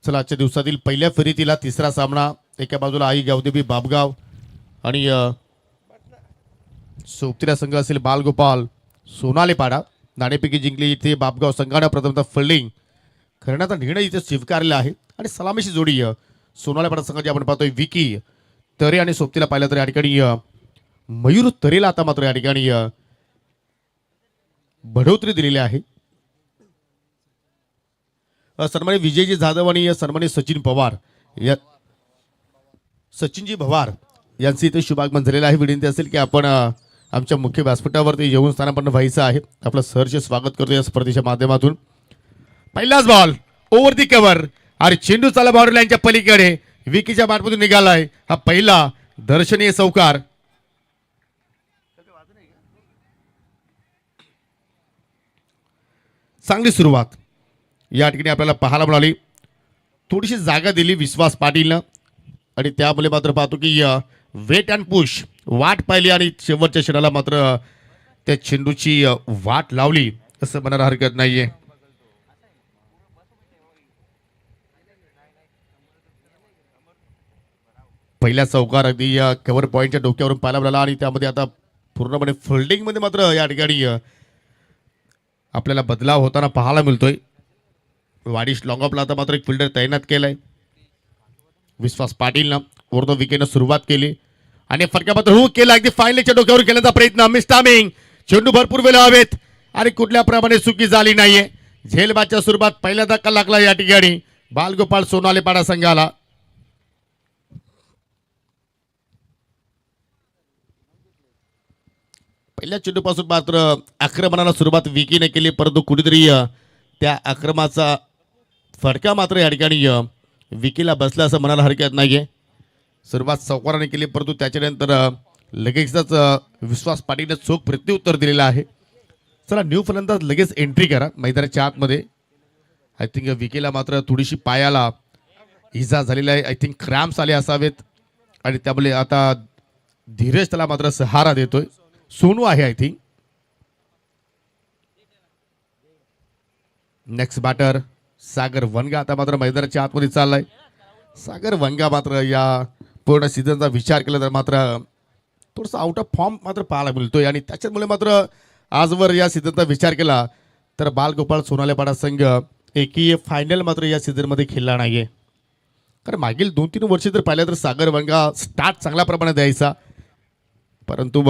चला आजच्या दिवसातील पहिल्या फेरीतीला तिसरा सामना एका बाजूला आई गावदेवी बाबगाव आणि सोबतीला संघ असेल बालगोपाल सोनालेपाडा. नाणेपैकी जिंकली इथे बाबगाव संघाने प्रथमतः फिल्डिंग करण्याचा निर्णय इथे स्वीकारलेला आहे आणि सलामीची जोडी सोनालेपाडा संघाची आपण पाहतोय विकी तरे आणि सोबतीला पाहिलं तर या ठिकाणी मयूर तरेला आता मात्र या ठिकाणी बढोतरी दिलेली आहे. सन्मानित विजयजी जाधव आणि सन्मानित सचिन पवार या सचिनजी पवार यांचे इथे शुभागमन झालेलं आहे. विनंती असेल की आपण आमच्या मुख्य व्यासपीठावरती येऊन स्थानापन्न व्हायचं आहे. आपलं सहर्ष स्वागत करतो या स्पर्धेच्या माध्यमातून. पहिलाच बॉल ओव्हर दी कव्हर आणि चेंडू चाला बाउंड्री लाईनच्या पलीकडे विकीच्या बॅटमधून निघालाय. हा पहिला दर्शनीय चौकार. चांगली सुरुवात या ठिकाणी आपल्याला पाहायला मिळाली. थोडीशी जागा दिली विश्वास पाटीलनं आणि त्यामुळे मात्र पाहतो की वेट अँड पुश वाट पाहिली आणि शेवटच्या क्षणाला मात्र त्या चेंडूची वाट लावली असं म्हणायला हरकत नाहीये. पहिल्या चौकार अगदी कव्हर पॉईंटच्या डोक्यावरून पाहायला मिळाला आणि त्यामध्ये आता पूर्णपणे फिल्डिंगमध्ये मात्र या ठिकाणी आपल्याला बदलाव होताना पाहायला मिळतोय. वाडिश लॉंगॉपला आता मात्र एक फिल्डर तैनात केलाय. विश्वास पाटीलनं ओरतो विकेटनं सुरुवात केली आणि फटका मात्र हुक केला. अगदी फायनलच्या डोक्यावर केल्याचा प्रयत्न मिस टायमिंग. चेंडू भरपूर वेळ हवेत आणि कुठल्या प्रमाणे चुकी झाली नाहीये. झेलबादच्या सुरुवात पहिला धक्का लागला या ठिकाणी बालगोपाल सोनालेपाडा संघाला. पहिल्या चेंडूपासून मात्र आक्रमणाला सुरुवात विकीने केली परंतु कुठेतरी त्या आक्रमणाचा फटका मात्र या ठिकाणी विकीला बसला असं म्हणायला हरकत नाहीये. सुरुवात चौकाराने केली परंतु त्याच्यानंतर लगेचच विश्वास पाटीलने चोख प्रत्युत्तर दिलेलं आहे. चला न्यू फलंदाज लगेच एंट्री करा मैदानाच्या आतमध्ये. आय थिंक विकीला मात्र थोडीशी पायाला इजा झालेली आहे. आय थिंक क्रॅम्प्स आले असावेत आणि त्यामुळे आता धीरज त्याला मात्र सहारा देतोय. सोनू आहे आय थिंक. नेक्स्ट बॅटर सागर वनगा आता मात्र मैदानाच्या आतमध्ये चाललाय. सागर वनगा मात्र या पूर्ण सीझनचा विचार केला तर मात्र थोडासा आउट ऑफ फॉर्म मात्र पाहायला मिळतोय आणि त्याच्यामुळे मात्र आजवर या सीझनचा विचार केला तर बालगोपाल सोनालेपाडा संघ एकही फायनल मात्र या सीझनमध्ये खेळला नाहीये. कारण मागील 2-3 वर्षे जर पाहिलं तर सागर वनगा स्टार्ट चांगल्या प्रमाणात द्यायचा परंतु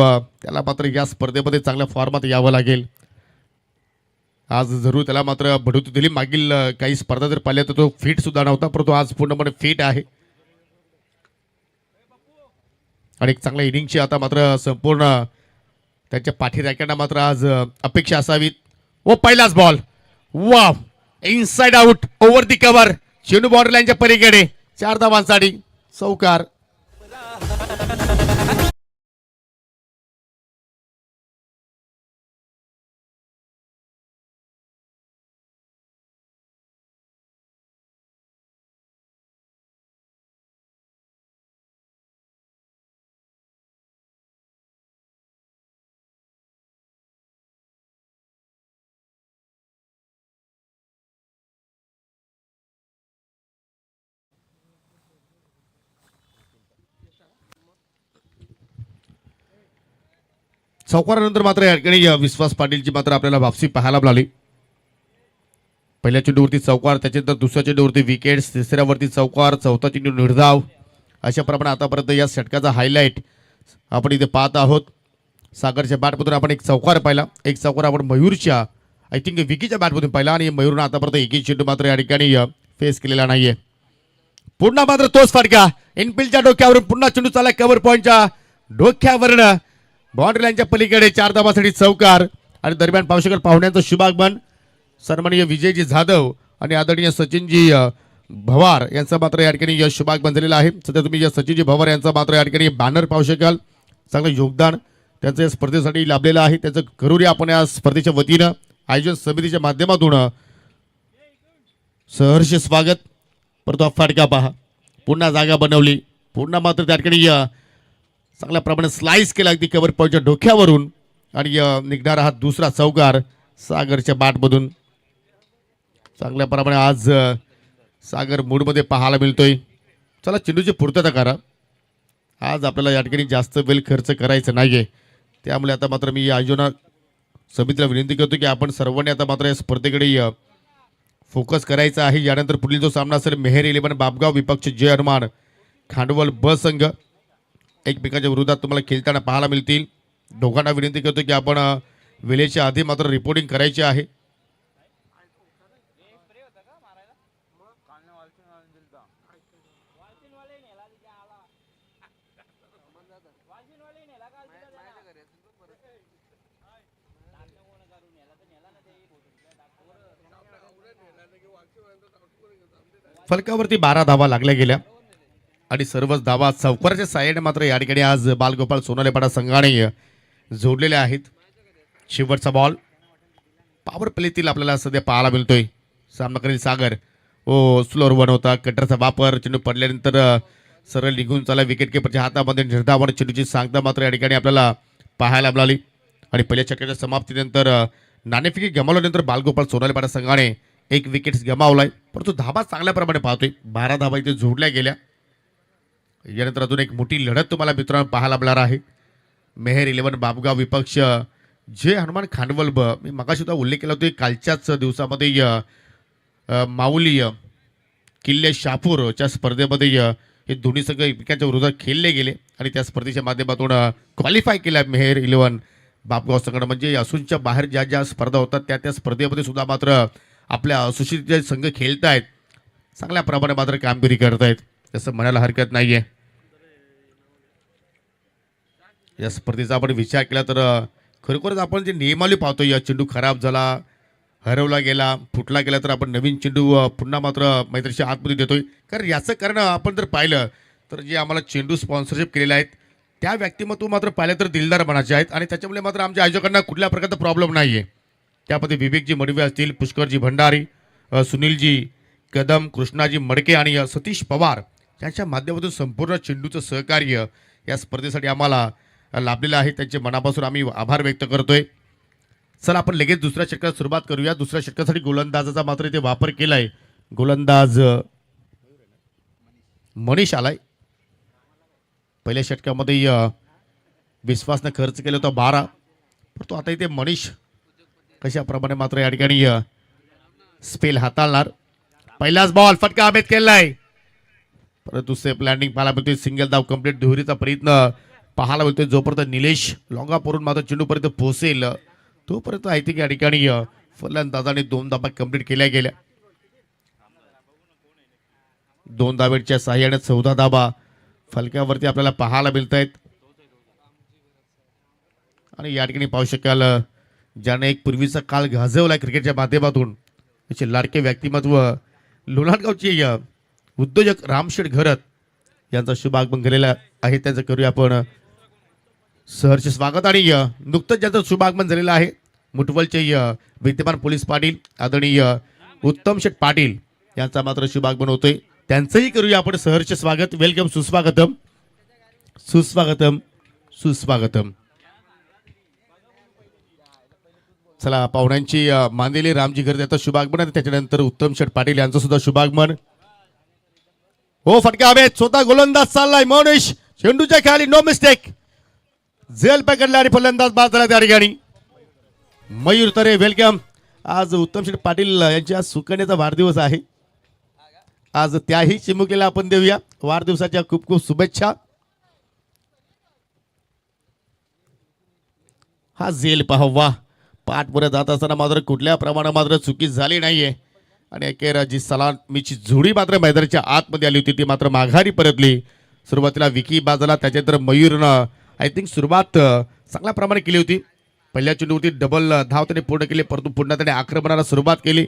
त्याला मात्र या स्पर्धेमध्ये चांगल्या फॉर्मात यावं लागेल. आज जरूर त्याला मात्र बढती दिली. मागील काही स्पर्धा जर पाहिल्या तर तो फिट सुद्धा नव्हता परंतु आज पूर्णपणे फिट आहे आणि एक चांगल्या इनिंगची आता मात्र संपूर्ण त्यांच्या पाठीराख्यांना मात्र आज अपेक्षा असावी. व पहिलाच ball wow inside out over दी कव्हर चेंडू बाउंड्री लाईनच्या पलीकडे 4 धावांसाठी चौकार. चौकारानंतर मात्र या ठिकाणी विश्वास पाटीलची मात्र आपल्याला वापसी पाहायला मिळाली. पहिल्या चेंडूवरती चौकार त्याच्यानंतर दुसऱ्या चेंडूवरती विकेट्स तिसऱ्यावरती चौकार चौथा चेंडू निर्धाव अशा प्रमाणे आतापर्यंत या षटकाचा हायलाईट आपण इथे पाहत आहोत. सागरच्या बॅटमधून आपण एक चौकार पाहिला. एक चौकार आपण मयूरच्या आय थिंक विकीच्या बॅटमधून पाहिला आणि मयूरनं आतापर्यंत एकही चेंडू मात्र या ठिकाणी फेस केलेला नाहीये. पुन्हा मात्र तोच फटका इनफिल्डच्या डोक्यावरून पुन्हा चेंडू चालला कव्हर पॉईंटच्या डोक्यावरनं बाउंड्री लाईनच्या पलीकडे 4 धावांसाठी चौकार. आणि दरम्यान पावशेकर पाहुण्यांचं शुभागमन सन्माननीय विजयजी जाधव आणि आदरणीय सचिनजी भवार यांचं मात्र या ठिकाणी शुभागमन झालेलं आहे. सध्या तुम्ही या सचिनजी भवार यांचा मात्र या ठिकाणी बॅनर पाहू शकाल. चांगलं योगदान त्यांचं या स्पर्धेसाठी लाभलेलं आहे. त्याचं करूया आपण या स्पर्धेच्या वतीनं आयोजन समितीच्या माध्यमातून सहर्ष स्वागत. परंतु फटका पहा पुन्हा जागा बनवली पुन्हा मात्र त्या ठिकाणी चांगल्या प्रमाणे स्लाइस केला अगदी कव्हर पॉईंटच्या डोक्यावरून आणि निघणारा हा दुसरा चौकार सागरच्या बॅटमधून. चांगल्या प्रमाणे आज सागर मूडमध्ये पाहायला मिळतोय. चला चेंडूची पूर्तता करा. आज आपल्याला या ठिकाणी जास्त वेळ खर्च करायचं नाहीये. त्यामुळे आता मात्र मी आयोजन समितीला विनंती करतो की आपण सर्वांनी आता मात्र या स्पर्धेकडे फोकस करायचा आहे. यानंतर पुढील जो सामना असेल मेहर 11 बापगाव विपक्ष जय हनुमान खांडवल ब संघ एकमेकांच्या विरोधात तुम्हाला खेळताना पाहायला मिळतील. दोघांना विनंती करतो की आपण वेळेच्या आधी मात्र रिपोर्टिंग करायची आहे. फलकावरती 12 धावा लागल्या गेल्या आणि सर्वच धावा चौकाराच्या साह्याने मात्र या ठिकाणी आज बालगोपाळ सोनालेपाडा संघाने जोडलेले आहेत. शेवटचा बॉल पॉवर प्लेतील आपल्याला सध्या पाहायला मिळतोय. सामना करेल सागर. स्लोअर वन होता. कटरचा वापर. चेंडू पडल्यानंतर सरळ निघून चाला. विकेट किपरच्या हातामध्ये निर्धावन चेंडूची सांगता मात्र या ठिकाणी आपल्याला पाहायला मिळाली. आणि पहिल्या षटकाच्या समाप्तीनंतर नाणेफेकी गमावल्यानंतर बालगोपाळ सोनालेपाडा संघाने एक विकेट गमावलाय. परंतु धाबा चांगल्या प्रमाणे पाहतोय. 12 धाबा इथे जोडल्या गेल्या. यानंतर अजून एक मोठी लढत तुम्हाला मित्रांनो पाहायला मिळणार आहे. मेहर 11 बापगाव विपक्ष जे हनुमान खांडवल ब. मी मगाशी सुद्धा उल्लेख केला होता कालच्याच दिवसामध्ये माऊली किल्ले शापूरच्या स्पर्धेमध्ये हे दोन्ही संघ एकमेकांच्या विरोधात खेळले गेले आणि त्या स्पर्धेच्या माध्यमातून क्वालिफाय केल्या मेहर 11 बापगाव संघ. म्हणजे असूनच्या बाहेर ज्या ज्या स्पर्धा होतात त्या स्पर्धेमध्ये सुद्धा मात्र आपल्या असुशित जे संघ खेळत आहेत चांगल्या प्रमाणे मात्र कामगिरी करत आहेत असं म्हणायला हरकत नाहीये. या स्पर्धेचा आपण विचार केला तर खरोखरच आपण जे नियमावली पाहतो या चेंडू खराब झाला, हरवला गेला, फुटला गेला तर आपण नवीन चेंडू पुन्हा मात्र मैत्रीच्या आतमध्ये देतोय. कारण याचं कारण आपण जर पाहिलं तर जे आम्हाला चेंडू स्पॉन्सरशिप केलेले आहेत त्या व्यक्तिमत्व मात्र पाहिलं तर दिलदार मनाचे आहेत आणि त्याच्यामुळे मात्र आमच्या आयोजकांना कुठल्या प्रकारचा प्रॉब्लेम नाही आहे. त्यामध्ये विवेकजी मडवे असतील, पुष्करजी भंडारी, सुनीलजी कदम, कृष्णाजी मडके आणि सतीश पवार यांच्या माध्यमातून संपूर्ण चेंडूचं सहकार्य या स्पर्धेसाठी आम्हाला लाभलेलं आहे. त्यांचे मनापासून आम्ही आभार व्यक्त करतोय. चला आपण लगेच दुसऱ्या षटकाला सुरुवात करूया. दुसऱ्या षटकासाठी गोलंदाजाचा मात्र इथे वापर केलाय. गोलंदाज मनीष आलाय. पहिल्या षटकामध्ये विश्वासनं खर्च केला होता 12, परंतु आता इथे मनीष कशाप्रमाणे मात्र या ठिकाणी स्पेल हाताळणार. पहिलाच बॉल फटका अभेद केलाय, परंतु सेफ लँडिंग पाहायला मिळते. सिंगल धाव कंप्लीट. दुहेरीचा प्रयत्न पाहायला मिळतोय. जोपर्यंत निलेश लॉंगापूरून मात्र चेंडूपर्यंत पोहोचेल तोपर्यंत आय थिंक या ठिकाणी फलंदाजाने 2 धाबा कंप्लीट केल्या गेल्या. 2 धावेच्या साह्याने 14 धाबा फलक्यावरती आपल्याला पाहायला मिळत आहेत. आणि या ठिकाणी पाहू शकाल ज्याने एक पूर्वीचा काळ गाजवला क्रिकेटच्या माध्यमातून त्याचे लाडके व्यक्तिमत्व लोणारगावचे उद्योजक रामशेठ घरत यांचा शुभागमन झालेला आहे. त्यांचं करूया आपण सहर्ष स्वागत. आणि नुकतंच ज्यांचं शुभागमन झालेलं आहे मुठवलचे विद्यमान पोलीस पाटील आदरणीय उत्तम शेठ पाटील यांचा मात्र शुभागमन होतोय. त्यांचंही करूया आपण सहर्ष स्वागत. वेलकम, सुस्वागतम, सुस्वागतम, सुस्वागतम. चला पाहुण्यांची मानलेली रामजी घर याचं शुभागमन आणि त्याच्यानंतर उत्तम शेठ पाटील यांचं सुद्धा शुभागमन. हो फटका हवे. स्वतः गोलंदाज चाललाय मनीष. चेंडूच्या खाली नो मिस्टेक. झेल पकडला आणि फलंदाज बाद झाला त्या ठिकाणी. मयूर तरे वेलकम. आज उत्तम शेठ पाटील यांच्या सुकन्याचा वाढदिवस आहे. आज त्याही चिमुकलीला आपण देऊया वाढदिवसाच्या खूप खूप शुभेच्छा. हा झेल पहा वा. पाठ पुढे जात असताना मात्र कुठल्या प्रमाणात मात्र चुकी झाली नाहीये आणि अखेर जी सलामीची जोडी मात्र मैदानाच्या आतमध्ये आली होती ती मात्र माघारी परतली. सुरुवातीला विकी बाजूला, त्याच्यानंतर मयूरनं आय थिंक सुरुवात चांगल्या प्रमाणे केली होती. पहिल्या चेंडूवरती डबल धाव त्याने पूर्ण केली, परंतु पुन्हा त्याने आक्रमणाला सुरुवात केली.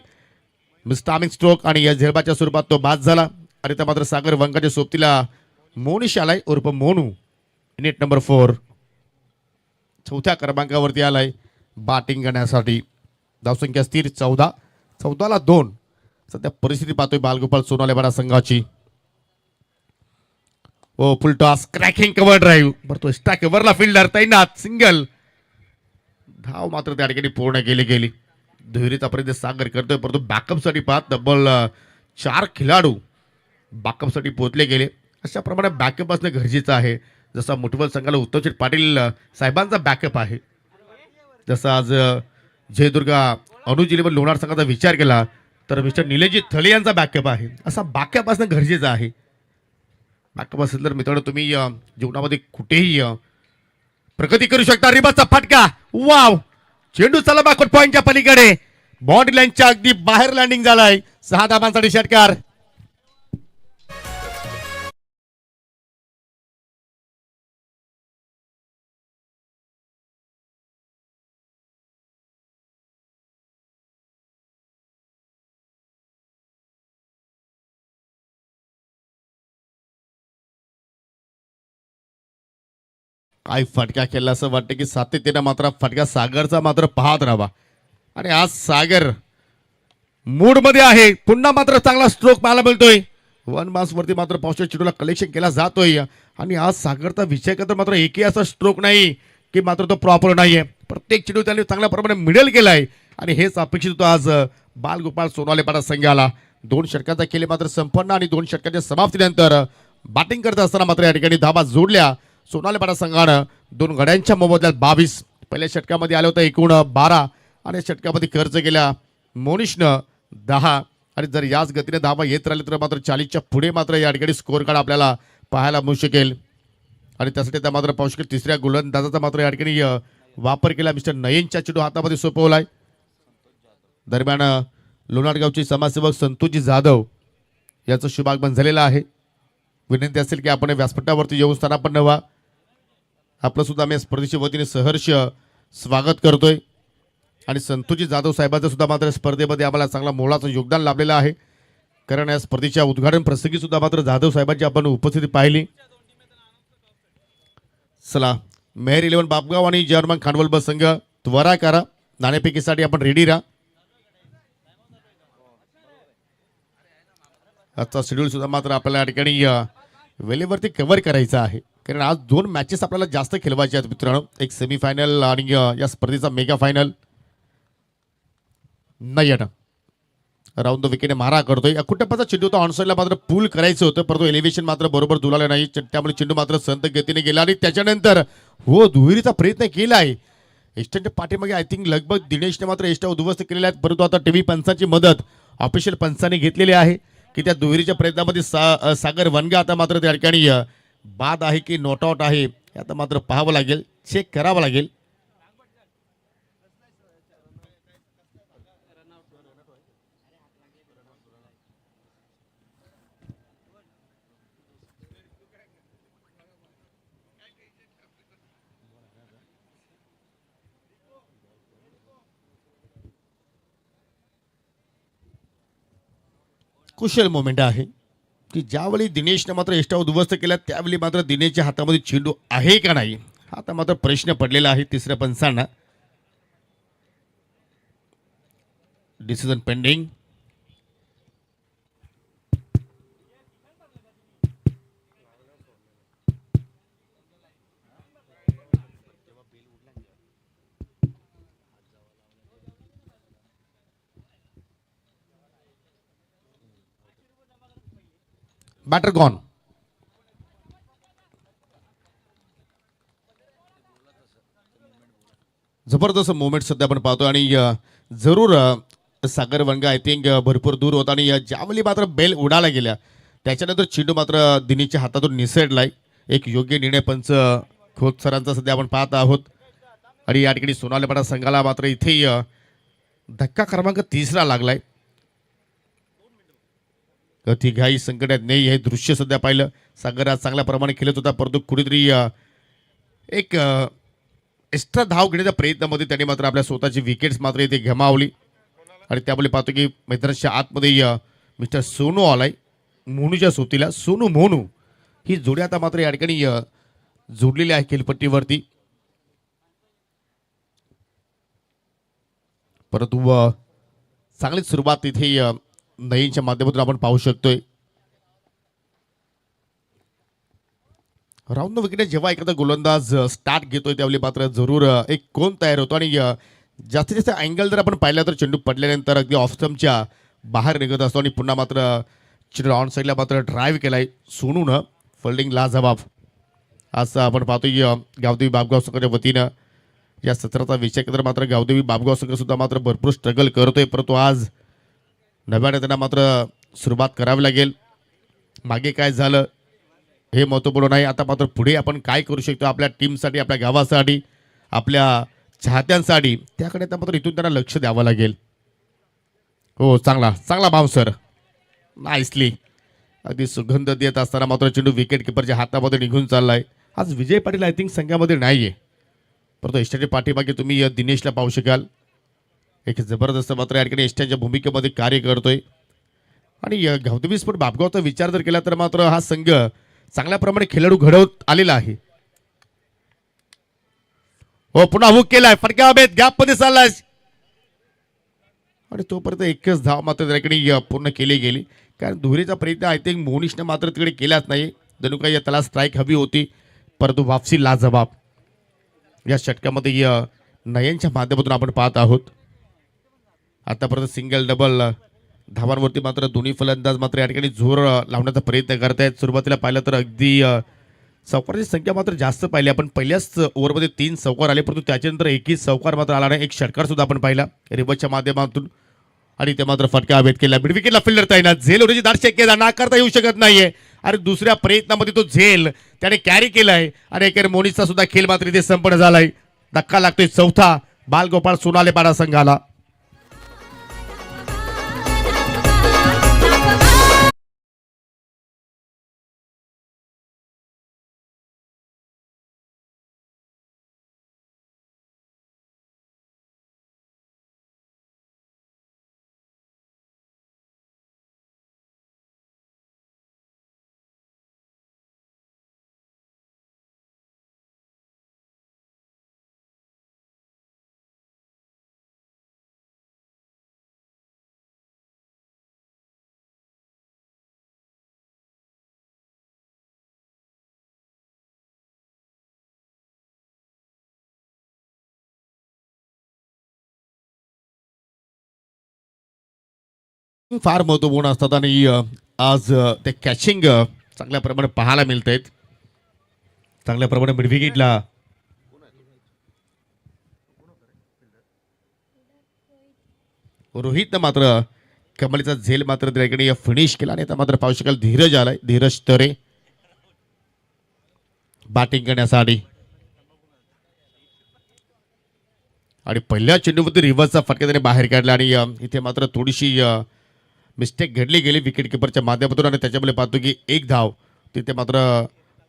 मिस्टामिंग स्ट्रोक आणि या झेलबाच्या स्वरूपात तो बाद झाला. आणि त्या मात्र सागर वंकाच्या सोबतीला मोनिश आलाय उर्फ मोनू. नेट नंबर 4 चौथ्या क्रमांकावरती आलाय बॅटिंग करण्यासाठी. धावसंख्या स्थिर 14ला 2. सध्या परिस्थिती पाहतोय बालगोपाळ सोनालेपाडा संघाची. Oh full toss, cracking cover drive, बरं एक्स्ट्रा कव्हरला फिल्डर तैनात. सिंगल धाव मात्र त्या ठिकाणी पूर्ण केली गेली. दुहेरीचा प्रयत्न सागर करतोय, परंतु बॅकअपसाठी पाहत डबल 4 खेळाडू बॅकअपसाठी पोहोचले गेले. अशाप्रमाणे बॅकअप असणं गरजेचं आहे. जसा मुठबल संघाला उत्तमशेठ पाटील साहेबांचा बॅकअप आहे, जसं आज जयदुर्गा अनुज इलेव्हन लोणार संघाचा विचार केला तर मिस्टर निलेशजी थळे यांचा बॅकअप आहे. असा बॅकअप असणं गरजेचं आहे. बॅकअप असेल तर मित्रांनो तुम्ही जीवनामध्ये कुठेही प्रगती करू शकता. रिबाचा फटका, वाव, चेंडू चला बॅकवर्ड पॉईंटच्या पलीकडे, बाउंड्री लाईनच्या अगदी बाहेर लँडिंग झालाय. 6 धाबांसाठी षटकार. काय फटका खेळला असं वाटतं की सातत्यानं मात्र फटका सागरचा मात्र पाहत राहावा. आणि आज सागर मूड मध्ये आहे. पुन्हा मात्र चांगला स्ट्रोक पाहायला मिळतोय. 1 बाउन्स वरती मात्र पावसाच्या चेंडूला कलेक्शन केला जातोय. आणि आज सागरचा विषय करता मात्र एकही असा स्ट्रोक नाही की मात्र तो प्रॉपर नाहीये. प्रत्येक चेंडू त्याने चांगल्या प्रमाणे मिडल केलाय आणि हेच अपेक्षित होतं आज बालगोपाळ सोनवाले पाडा संघाला. 2 षटकांचा खेळ मात्र संपन्न आणि 2 षटकांच्या समाप्तीनंतर बॅटिंग करत असताना मात्र या ठिकाणी धाबा जोडल्या सोनाली पाडा संघानं. 2 गड्यांच्या मोबदल्यात 22. पहिल्या षटकामध्ये आलं होतं एकूण 12 आणि षटकामध्ये खर्च केला मोनिशनं 10. आणि जर याच गतीने धावा येत राहिले तर मात्र 40च्या पुढे मात्र या ठिकाणी स्कोअर कार्ड आपल्याला पाहायला मिळू शकेल. आणि त्यासाठी त्या मात्र पाहू शकेल तिसऱ्या गोलंदाजाचा मात्र या ठिकाणी वापर केला. मिस्टर नयनच्या चेंडू हातामध्ये सोपवलाय. दरम्यान लोणारगावचे समाजसेवक संतोषजी जाधव याचं शुभागमन झालेलं आहे. विनंती असेल की आपण व्यासपीठावरती येऊन स्थानापन्न व्हा. आपलं सुद्धा आम्ही स्पर्धेच्या वतीने सहर्ष स्वागत करतोय. आणि संतोषजी जाधव साहेबांचं सुद्धा मात्र स्पर्धेमध्ये आम्हाला चांगला मोलाचं योगदान लाभलेलं आहे. कारण या स्पर्धेच्या उद्घाटन प्रसंगी सुद्धा मात्र जाधव साहेबांची आपण उपस्थिती पाहिली. चला, मेहर 11 बापगाव आणि जर्मन खांडवल बस संघ त्वरा करा. नाणेफेकीसाठी आपण रेडी राहा. आजचा शेड्यूल सुद्धा मात्र आपल्याला या ठिकाणी वेळेवरती कव्हर करायचा आहे. कारण आज 2 मॅचेस आपल्याला जास्त खेळवायचे आहेत मित्रांनो. एक सेमीफायनल आणि या स्पर्धेचा मेगा फायनल. नाही राऊंड द विकेटने मारा करतोय. कुटप्पाचा चेंडू तो ऑनसाईडला मात्र पूल करायचं होतं, परंतु एलिव्हेशन मात्र बरोबर जुळालं नाही. त्यामुळे चेंडू मात्र संत गतीने गेला आणि त्याच्यानंतर दुहेरीचा प्रयत्न केला आहे. एस्टंट पाठीमागे आय थिंक लगभग दिनेशने मात्र एस्टा उद्ध्वस्त केलेल्या आहेत. परंतु आता टीव्ही पंचांची मदत ऑफिशियल पंचाने घेतलेली आहे की त्या दुहेरीच्या प्रयत्नामध्ये सागर वनगा आता मात्र त्या ठिकाणी बाद आहे की नॉट आउट आहे हे आता मात्र पाहावं लागेल, चेक करावं लागेल. कुशल मोमेंट आहे की ज्यावेळी दिनेशने मात्र एस्टा उद्ध्वस्त केला त्यावेळी मात्र दिनेशच्या हातामध्ये चेंडू आहे का नाही हा आता मात्र प्रश्न पडलेला आहे तिसऱ्या पंचांना. Decision pending. Batter gone. जबरदस्त मोमेंट सध्या आपण पाहतो आणि जरूर सागर वनगा आय थिंक भरपूर दूर होता आणि ज्यावेळी मात्र बेल उडाला गेल्या त्याच्यानंतर चेंडू मात्र दिनेशच्या हातातून निसटलाय. एक योग्य निर्णय पंच खोत सरांचा सध्या आपण पाहत आहोत. आणि या ठिकाणी सोनालीपाडा संघाला मात्र इथे धक्का क्रमांक 3रा लागलाय. तिघाही संकटात नाही हे दृश्य सध्या पाहिलं. सागर आज चांगल्या प्रमाणे खेळत होता, परंतु कुठेतरी एक एक्स्ट्रा धाव घेण्याच्या प्रयत्नामध्ये त्याने मात्र आपल्या स्वतःची विकेट्स मात्र इथे गमावली. आणि त्यामुळे पाहतो की मैदानाच्या आतमध्ये मिस्टर सोनू आलाय. मोनूच्या सोबतीला सोनू मोनू ही जोडी आता मात्र या ठिकाणी जोडलेली आहे खेळपट्टीवरती. परंतु चांगली सुरुवात इथे नयनच्या माध्यमातून आपण पाहू शकतोय. राऊंड विकेट जेव्हा एखादा गोलंदाज स्टार्ट घेतोय त्यावेळी मात्र जरूर एक कोण तयार होतो आणि जास्तीत जास्त अँगल जर आपण पाहिला तर चेंडू पडल्यानंतर अगदी ऑफ स्टंपच्या बाहेर निघत असतो आणि पुन्हा मात्र चेंडू ऑन साईडला मात्र ड्राईव्ह केलाय सोनून. फिल्डिंग लाजवाब. आज आपण पाहतोय गावदेवी बापगाव संघाच्या वतीनं या सत्राचा विषय केंद्र मात्र गावदेवी बापगाव संघ सुद्धा मात्र भरपूर स्ट्रगल करतोय, परंतु आज नव्याने त्यांना मात्र सुरुवात करावी लागेल. मागे काय झालं हे महत्त्वपूर्ण नाही, आता मात्र पुढे आपण काय करू शकतो आपल्या टीमसाठी, आपल्या गावासाठी, आपल्या चाहत्यांसाठी, त्याकडे आता मात्र इथून त्यांना लक्ष द्यावं लागेल. हो, चांगला चांगला बाउन्सर, नाईसली. अगदी सुगंध देत असताना मात्र चेंडू विकेट किपरच्या हातामध्ये निघून चाललाय. आज विजय पाटील आय थिंक संघामध्ये नाही आहे, परंतु एस्ट्याच्या पाठीमागे तुम्ही दिनेशला पाहू शकाल. एक जबरदस्त मात्र या ठिकाणी एस्ट्याच्या भूमिकेमध्ये कार्य करतोय. आणि गावदेवी स्पोर्ट बापगावचा विचार जर केला तर मात्र हा संघ चांगल्या प्रमाणे खेळाडू घडवत आलेला आहे. हो, पुन्हा हुक केलाय, फटका बेत गॅप मध्ये चाललाय आणि तोपर्यंत एकच धाव मात्र त्याकडे पूर्ण केली गेली. कारण दुहेरीचा प्रयत्न आय थिंक मोनिशने मात्र तिकडे केलाच नाही. जणू काही त्याला स्ट्राईक हवी होती, परंतु वापसी लाजवाब. या षटकामध्ये नयनच्या माध्यमातून आपण पाहत आहोत. आतापर्यंत सिंगल डबल धावांवरती मात्र दोन्ही फलंदाज मात्र या ठिकाणी जोर लावण्याचा प्रयत्न करत आहेत. सुरुवातीला पाहिलं तर अगदी चौकाराची संख्या मात्र जास्त पाहिली आपण. पहिल्याच ओव्हरमध्ये 3 चौकार आले, परंतु त्याच्यानंतर एकही चौकार मात्र आला नाही. एक षटकार सुद्धा आपण पाहिला रिवर्सच्या माध्यमातून आणि ते मात्र फटका हवेत केला. मिडविकेटला फिल्डर तैनात. झेल होण्याची दाट शक्यता नाकारता येऊ शकत नाहीये. आणि दुसऱ्या प्रयत्नामध्ये तो झेल त्याने कॅरी केलाय आणि एकेर मोनिसचा सुद्धा खेळ मात्र इथे संपन्न झालाय. धक्का लागतोय चौथा बालगोपाळ सोनालेपाडा संघाला. फार महत्वपूर्ण असतात आणि आज ते कॅचिंग चांगल्या प्रमाणे पाहायला मिळत आहेत. चांगल्या प्रमाणे मिडविकेटला रोहितनं मात्र कमलीचा झेल मात्र त्याकडे फिनिश केला आणि आता मात्र पाहू शकाल धीरज आलाय. धीरज तरे बॅटिंग करण्यासाठी आणि पहिल्या चेंडूमध्ये रिव्हर्सचा फटका त्याने बाहेर काढला आणि इथे मात्र थोडीशी मिस्टेक घडली गेली विकेट किपरच्या माध्यमातून आणि त्याच्यामुळे पाहतो की एक धाव तिथे मात्र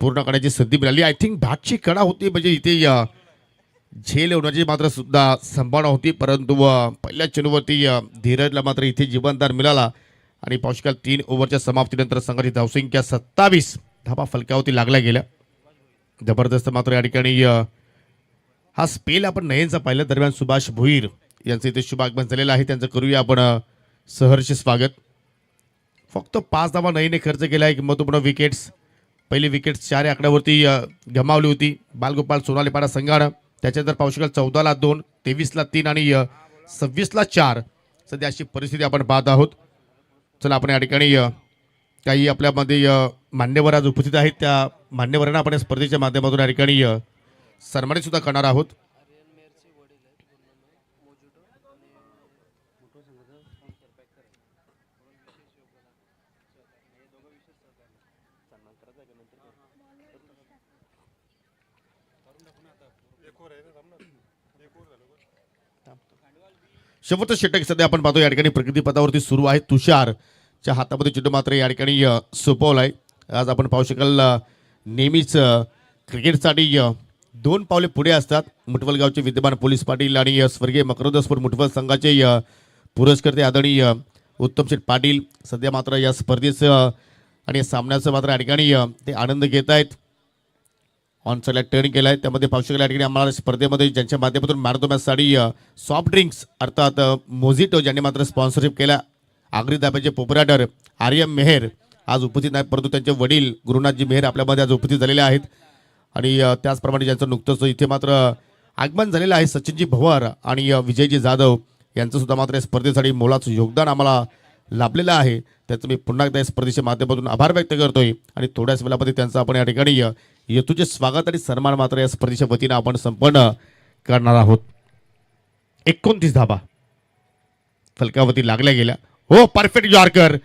पूर्ण करण्याची संधी मिळाली. आय थिंक बॅटची कडा होती, म्हणजे इथे झेल होण्याची मात्र सुद्धा संभावना होती, परंतु पहिल्या चेंडूवरती धीरजला मात्र इथे जीवनदान मिळाला आणि पाहू शकाल 3 ओव्हरच्या समाप्तीनंतर संघाची धावसंख्या 27 धावा फलकावरती लागल्या गेल्या. जबरदस्त मात्र या ठिकाणी हा स्पेल आपण नयनचा पाहिला. दरम्यान सुभाष भोईर यांचं इथे शुभागमन झालेलं आहे, त्यांचं करूया आपण सहर्ष स्वागत. फक्त 5 धावा नयीने खर्च केला आहे. महत्त्वपूर्ण विकेट्स, पहिली विकेट 4 आकड्यावरती गमावली होती बालगोपाळ सोनालेपाडा संघानं. त्याच्यानंतर पाहू शकाल 14ला 2, 23ला 3 आणि 26ला 4 सध्या अशी परिस्थिती आपण पाहत आहोत. चला आपण या ठिकाणी काही आपल्यामध्ये मान्यवर आज उपस्थित आहेत, त्या मान्यवरांना आपण स्पर्धेच्या माध्यमातून या ठिकाणी सन्मानित सुद्धा करणार आहोत. शेवटचं षटक सध्या आपण पाहतो या ठिकाणी प्रगतीपथावरती सुरू आहे. तुषारच्या हातामध्ये चेंडू मात्र या ठिकाणी सोपवलाय. आज आपण पाहू शकाल नेहमीच क्रिकेटसाठी 2 पावले पुढे असतात. मुठवलगावचे विद्यमान पोलीस पाटील आणि स्वर्गीय मकरंदस्फोट मुठवल संघाचे पुरस्कर्ते आदरणीय उत्तम शेठ पाटील सध्या मात्र या स्पर्धेचं आणि सामन्याचं मात्र या ठिकाणी ते आनंद घेत आहेत. ऑन साईडला टर्न केला आहे, त्यामध्ये पाहू शकाल या ठिकाणी आम्हाला स्पर्धेमध्ये ज्यांच्या माध्यमातून मॅन ऑफ द मॅचसाठी सॉफ्ट ड्रिंक्स अर्थात मोजिटो ज्यांनी मात्र स्पॉन्सरशिप केला. आगरी दाब्याचे पोपराटर आर्यम मेहर आज उपस्थित नाही, परंतु त्यांचे वडील गुरुनाथजी मेहर आपल्यामध्ये आज उपस्थित झालेले आहेत. आणि त्याचप्रमाणे ज्यांचं नुकतंच इथे मात्र आगमन झालेलं आहे सचिनजी भवर आणि विजयजी जाधव यांचं सुद्धा मात्र या स्पर्धेसाठी मोलाचं योगदान आम्हाला लाभलेला आहे त्याचं मी पुन्हा एकदा या स्पर्धेच्या माध्यमातून आभार व्यक्त करतोय आणि थोड्याच वेळामध्ये त्यांचं आपण या ठिकाणी येतूचे स्वागत आणि सन्मान मात्र या स्पर्धेच्या वतीनं आपण संपन्न करणार आहोत. 29 धाबा फलकावरती लागल्या गेल्या. हो परफेक्ट यॉर्कर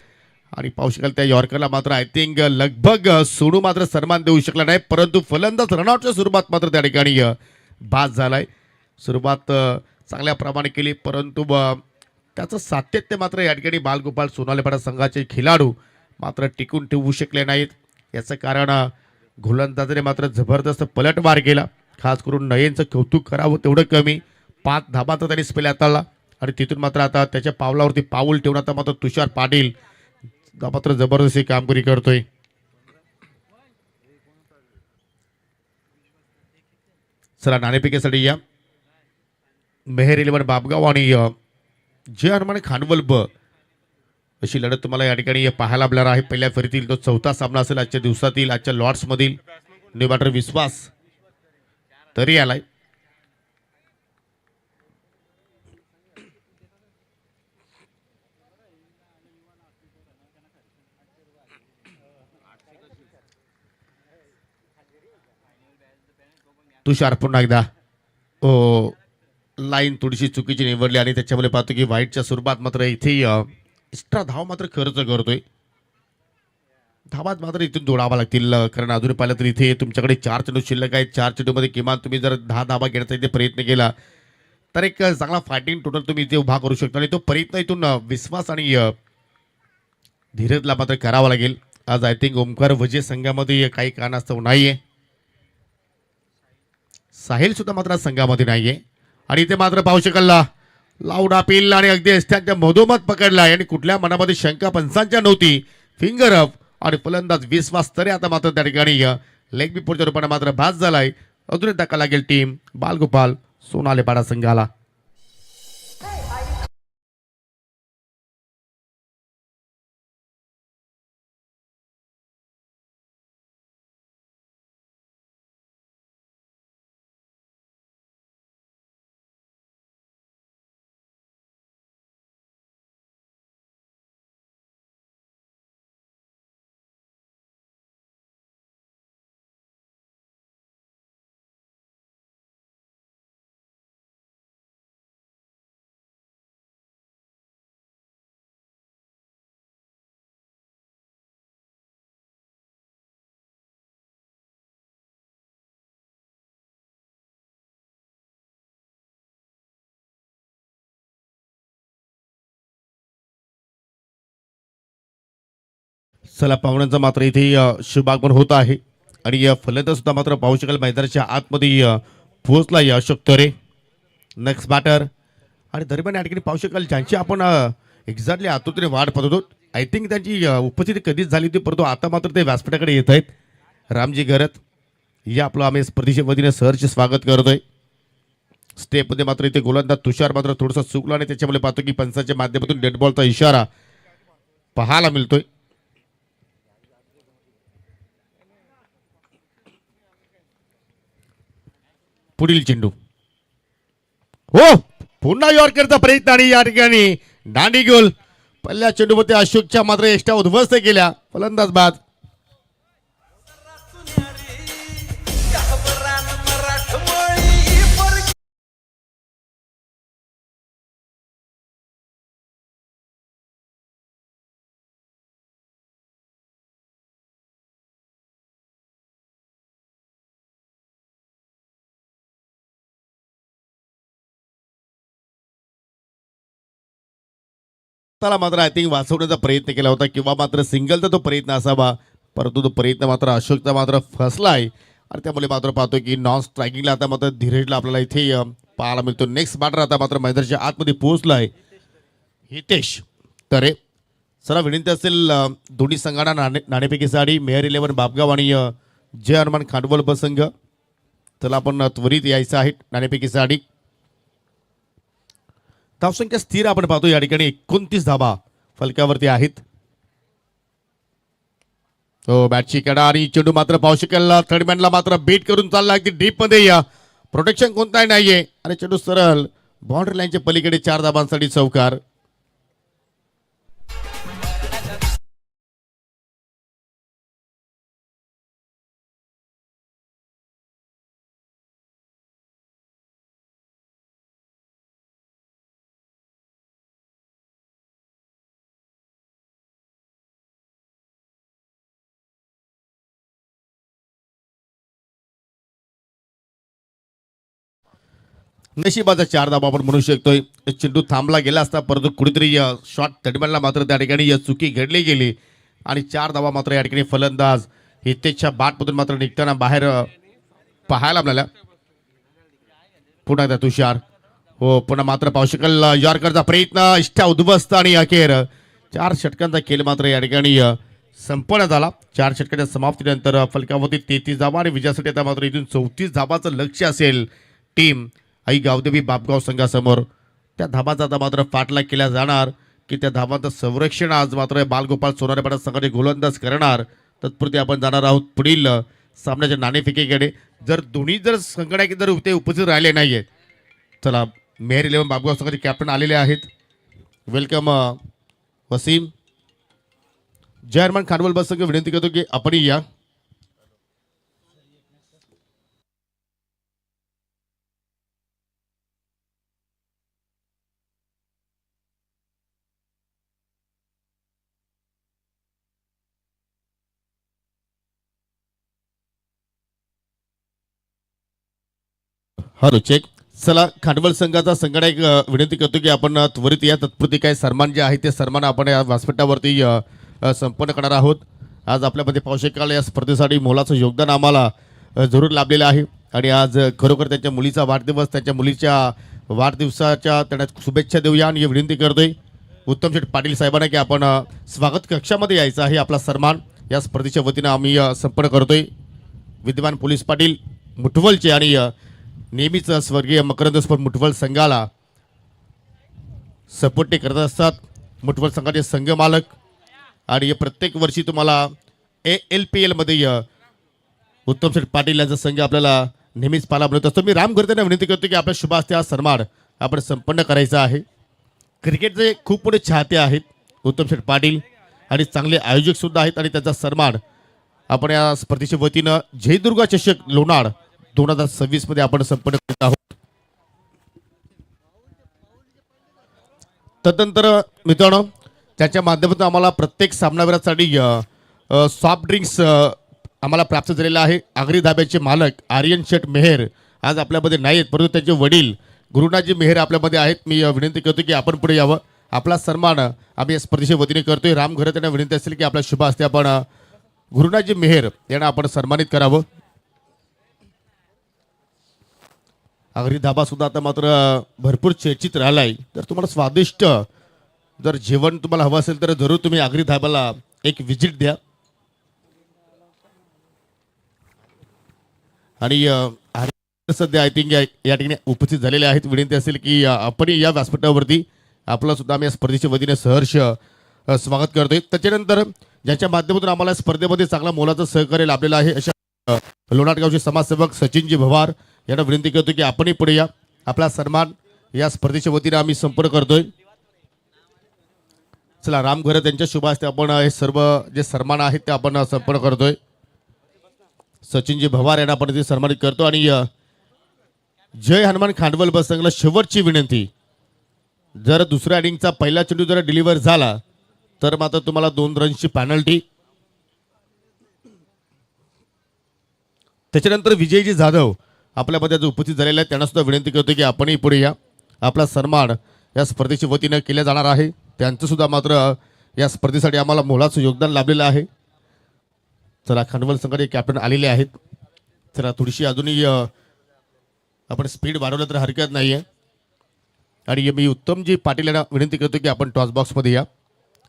आणि पाहू शकाल त्या यॉर्करला मात्र आय थिंक लगभग सोनू मात्र सन्मान देऊ शकला नाही परंतु फलंदाज रनआउटच्या स्वरूपात मात्र त्या ठिकाणी बाद झालाय. सुरुवात चांगल्या प्रमाणे केली परंतु त्याचं सातत्य मात्र या ठिकाणी बालगोपाल सोनालीपाडा संघाचे खेळाडू मात्र टिकून ठेवू शकले नाहीत. याचं कारण गोलंदाजाने मात्र जबरदस्त पलटवार केला. खास करून नयनचं कौतुक करावं तेवढं कमी. 5 धाबा तर त्यांनी स्पेल हाताळला आणि तिथून मात्र आता त्याच्या पावलावरती पाऊल ठेवून आता मात्र तुषार पाटील मात्र जबरदस्ती कामगिरी करतोय. चला नाणेफेकीसाठी या मेहर 11 बाबगाव आणि जे हनुमान खानवल अशी लढत तुम्हाला या ठिकाणी पाहायला मिळणार आहे. पहिल्या फेरीतील तो चौथा सामना असेल आजच्या दिवसातील आजच्या लॉर्ड्स मधील. न्यू बॅटर विश्वास तरी आलाय. तुषार पुन्हा एकदा लाईन थोडीशी चुकीची निवडली आणि त्याच्यामुळे पाहतो की व्हाईटच्या स्वरूपात मात्र इथे एक्स्ट्रा धाव मात्र खर्च करतोय. धावात मात्र इथून जोडावा लागतील कारण अजून पाहिलं तर इथे तुमच्याकडे 4 चेंडू शिल्लक आहेत. 4 चेंडूमध्ये किमान तुम्ही जर 10 धावा घेण्याचा इथे प्रयत्न केला तर एक चांगला फायटिंग टोटल तुम्ही इथे उभा करू शकता आणि तो प्रयत्न इथून विश्वास आणि धीरजला मात्र करावा लागेल. आज आय थिंक ओमकार वजे संघामध्ये काही कारणास्तव नाहीये. साहिल सुद्धा मात्र संघामध्ये नाहीये आणि इथे मात्र पाहू शकाल लाऊड अपील आणि अगदी त्यांच्या मधोमध पकडला आणि कुठल्या मनामध्ये शंका पंचांच्या नव्हती. फिंगर अप आणि फलंदाज विश्वास तरी आता मात्र त्या ठिकाणी लेग बिफोरच्या रूपाने मात्र बाद झालाय. अजून धक्का लागेल टीम बालगोपाल सोनालीपाडा संघाला. चला पाहुण्यांचा मात्र इथे शुभागमन होत आहे आणि या फलंदाज सुद्धा मात्र पाहू शकाल मैदानाच्या आतमध्ये पोहोचला अशोक तरे. नेक्स्ट बॅटर आणि दरम्यान या ठिकाणी पाहू शकाल ज्यांची आपण एक्झॅक्टली आतुरतेने वाट पाहत होतो. आय थिंक त्यांची उपस्थिती कधीच झाली होती परंतु आता मात्र ते व्यासपीठाकडे येत आहेत. रामजी गरत या आपलं आम्ही स्पर्धेच्या वतीने सहर्ष स्वागत करतोय. स्टेपमध्ये मात्र इथे गोलंदाज तुषार मात्र थोडासा चुकला आणि त्याच्यामुळे पाहतो की पंचाच्या माध्यमातून डेड बॉलचा इशारा पाहायला मिळतोय. पुढील चेंडू हो पुन्हा यॉर्करचा प्रयत्न आणि या ठिकाणी दांडी गोल. पहिल्या चेंडूमध्ये अशोकच्या मात्र एक्स्ट्रा उद्ध्वस्त केल्या. फलंदाज बाद. त्याला मात्र आय थिंक वाचवण्याचा प्रयत्न केला होता किंवा मात्र सिंगलचा तो प्रयत्न असावा परंतु तो प्रयत्न मात्र अशोकचा मात्र फसलाय आणि त्यामुळे मात्र पाहतो की नॉन स्ट्रायकिंगला आता मात्र धीरजला आपल्याला इथे पाहायला मिळतो. नेक्स्ट बॅटर आता मात्र मैदानाच्या आतमध्ये पोहोचलाय हितेश तरे. चला विनंती असेल दोन्ही संघांना नाणेफेकीसाठी मेहर 11 बाबगाव आणि जय हनुमान खांडवल संघ. चला आपण त्वरित यायचं आहे नाणेफेकीसाठी. धावसंख्या स्थिर आपण पाहतो या ठिकाणी 29 धाबा फलकावरती आहेत. हो बॅटची कडा आणि चेंडू मात्र पाहू शकेल थर्डमॅनला मात्र बीट करून चालला अगदी डीप मध्ये या प्रोटेक्शन कोणताही नाहीये आणि चेंडू सरळ बाउंड्री लाईनच्या पलीकडे 4 धाबांसाठी चौकार. नशिबाचा 4 धावा आपण म्हणू शकतोय. चेंडू थांबला गेला असता, परंतु कुठेतरी शॉट तटबंदला मात्र त्या ठिकाणी चुकी घडली गेली आणि 4 धावा मात्र या ठिकाणी फलंदाज हितेशच्या बाटमधून मात्र निघताना बाहेर पाहायला मिळाल्या. पुन्हा एकदा तुषार, हो पुन्हा मात्र पावशिकल यॉर्करचा प्रयत्न इष्टा उद्ध्वस्त आणि अखेर 4 षटकांचा खेळ मात्र या ठिकाणी संपन्न झाला. 4 षटकांच्या समाप्तीनंतर फलकावरती 33 धावा आणि विजयासाठी आता मात्र इथून 34 धावाचं लक्ष्य असेल टीम आई गावदेवी बापगाव संघासमोर. त्या धाबाचा आता मात्र पाठलाग केला जाणार की त्या धाबांचं संरक्षण आज मात्र बालगोपाळ सोनारेपाडा संघाने गोलंदाज करणार. तत्पुरती आपण जाणार आहोत पुढील सामन्याच्या नाणेफेकीकडे. जर दोन्ही संघटना जर ते उपस्थित राहिले नाहीये, चला मेहर 11 बापगाव संघाचे कॅप्टन आलेले आहेत. वेलकम वसीम. जय हनुमान खानवल बस संघ विनंती करतो की आपण या. Hello check. चला खांडवल संघाचा संघटक विनंती करतो की आपण त्वरित या. तत्पुरती काय सन्मान जे आहे ते सन्मान आपण या व्यासपीठावरती संपन्न करणार आहोत. आज आपल्यामध्ये पाहू शकाल या स्पर्धेसाठी मोलाचं योगदान आम्हाला जरूर लाभलेलं आहे आणि आज खरोखर त्यांच्या मुलीचा वाढदिवस, त्यांच्या मुलीच्या वाढदिवसाच्या त्यांना शुभेच्छा देऊया आणि विनंती करतोय उत्तम शेठ पाटील साहेबांना की आपण स्वागत कक्षामध्ये यायचं आहे. आपला सन्मान या स्पर्धेच्या वतीनं आम्ही संपन्न करतोय. विद्यमान पोलीस पाटील मुठवलचे आणि नेहमीच स्वर्गीय मकरंद स्पोर्ट मुठवल संघाला सपोर्ट करत असतात. मुठवल संघाचे संघ मालक आणि प्रत्येक वर्षी तुम्हाला ALPL मध्ये उत्तम शेठ पाटील यांचा संघ आपल्याला नेहमीच पाहायला मिळत असतो. मी राम करताना विनंती करतो की आपल्या शुभ हस्ते हा सन्मान आपण संपन्न करायचा आहे. क्रिकेटचे खूप मोठे चाहते आहेत उत्तम शेठ पाटील आणि चांगले आयोजक सुद्धा आहेत आणि त्याचा सन्मान आपण या स्पर्धेच्या वतीनं जयदुर्गा चषक लोणार 2026 मध्ये आपण संपन्न करत आहोत. तदनंतर मित्रांनो त्याच्या माध्यमातून आम्हाला प्रत्येक सामनावीरासाठी सॉफ्ट ड्रिंक्स आम्हाला प्राप्त झालेला आहे. आगरी धाब्याचे मालक आर्यन शेठ मेहर आज आपल्यामध्ये नाही आहेत, परंतु त्यांचे वडील गुरुनाथजी मेहर आपल्यामध्ये आहेत. मी विनंती करतो की आपण पुढे यावं. आपला सन्मान आम्ही या स्पर्धेच्या वतीने करतोय. राम घरे त्यांना विनंती असेल की आपल्या शुभ हस्ते आपण गुरुनाथजी मेहर यांना आपण सन्मानित करावं. आगरी धाबा सुद्धा आता मात्र भरपूर चर्चित राहिला आहे. जर तुम्हाला स्वादिष्ट जर जेवण तुम्हाला हवं असेल तर जरूर तुम्ही आगरी धाब्याला एक विजिट द्या. आणि सध्या आय थिंक या ठिकाणी उपस्थित झालेले आहेत. विनंती असेल की आपण या व्यासपीठावरती आपलं सुद्धा आम्ही या स्पर्धेच्या वतीने सहर्ष स्वागत करतोय. त्याच्यानंतर ज्याच्या माध्यमातून आम्हाला स्पर्धेमध्ये चांगला मोलाचं सहकार्य लाभलेलं आहे अशा लोणारगावचे समाजसेवक सचिनजी भवार यांना विनंती करतो की आपणही पुढे या. आपला सन्मान या स्पर्धेच्या वतीने आम्ही संपन्न करतोय. चला राम घरे त्यांच्या शुभ हस्ते आपण हे सर्व जे सन्मान आहेत ते आपण संपन्न करतोय. सचिनजी भवार यांना आपण ते सन्मानित करतो. आणि जय हनुमान खांडवल बस संघाला शेवटची विनंती, जर दुसऱ्या इनिंगचा पहिला चेंडू जर डिलिव्हर झाला तर मात्र तुम्हाला 2 रनची पॅनल्टी. त्याच्यानंतर विजयजी जाधव आपल्यामध्ये जो उपस्थित झालेला आहे त्यांना सुद्धा विनंती करतो की आपणही पुढे या. आपला सन्मान या स्पर्धेच्या वतीनं केला जाणार आहे. त्यांचं सुद्धा मात्र या स्पर्धेसाठी आम्हाला मोलाचं योगदान लाभलेलं आहे. चला खांडवल संघाचे कॅप्टन आलेले आहेत. चला थोडीशी अजूनही आपण स्पीड वाढवलं तर हरकत नाही आहे. आणि मी उत्तमजी पाटील यांना विनंती करतो की आपण टॉस बॉक्समध्ये या.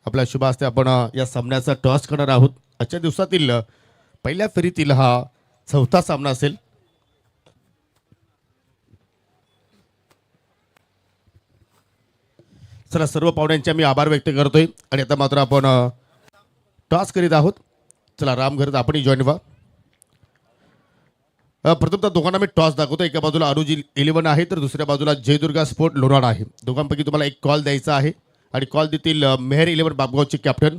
आपल्या शुभ हस्ते आपण या सामन्याचा टॉस करणार आहोत. आजच्या दिवसातील पहिल्या फेरीतील हा 4था सामना असेल. चला सर्व पाहुण्यांचे आम्ही आभार व्यक्त करतोय आणि आता मात्र आपण टॉस करीत आहोत. चला राम घरत आपणही जॉईन व्हा. प्रथमतः दोघांना मी टॉस दाखवतो. एका बाजूला अनुज 11 आहे तर दुसऱ्या बाजूला जयदुर्गा स्पोर्ट लोणार आहे. दोघांपैकी तुम्हाला एक कॉल द्यायचा आहे आणि कॉल देतील मेहर 11 बापगावचे कॅप्टन.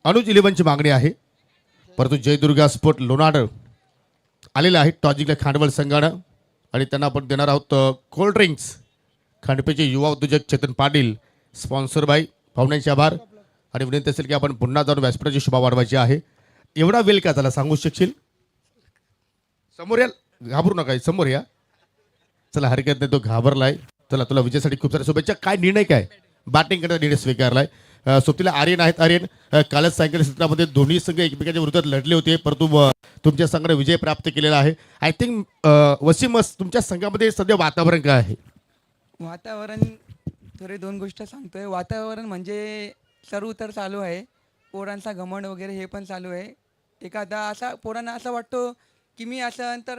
अनुज 11ची मागणी आहे, परंतु जयदुर्गा स्पोर्ट लोणार आलेला आहे टॉस जिंकल्या खांडवल संघानं आणि त्यांना आपण देणार आहोत कोल्ड ड्रिंक्स. खांडपेचे युवा उद्योजक चेतन पाटील स्पॉन्सर बाय. पाहुण्यांचे आभार आणि विनंती असेल की आपण पुन्हा जाऊन व्यासपीठाची शोभा वाढवायची आहे. एवढा वेळ का झाला सांगू शकशील? समोर या, घाबरू नका, समोर या. चला हरकत नाही, तो घाबरलाय. चला तुला विजयासाठी खूप साऱ्या शुभेच्छा. काय निर्णय काय बॅटिंग करण्याचा निर्णय स्वीकारलाय. सोबतीला आर्यन आहेत. आर्यन कालच सायकल क्षेत्रामध्ये दोन्ही संघ एकमेकांच्या विरोधात लढले होते, परंतु तुमच्या संघाने विजय प्राप्त केलेला आहे. आय थिंक वसीम, तुमच्या संघामध्ये सध्या वातावरण काय आहे? वातावरण थोडे दोन गोष्ट सांगतोय. वातावरण म्हणजे चढ उतार चालू आहे. पोरांचा घमंड वगैरे हे पण चालू आहे. एखादा असा पोरांना असं वाटतो की मी असं तर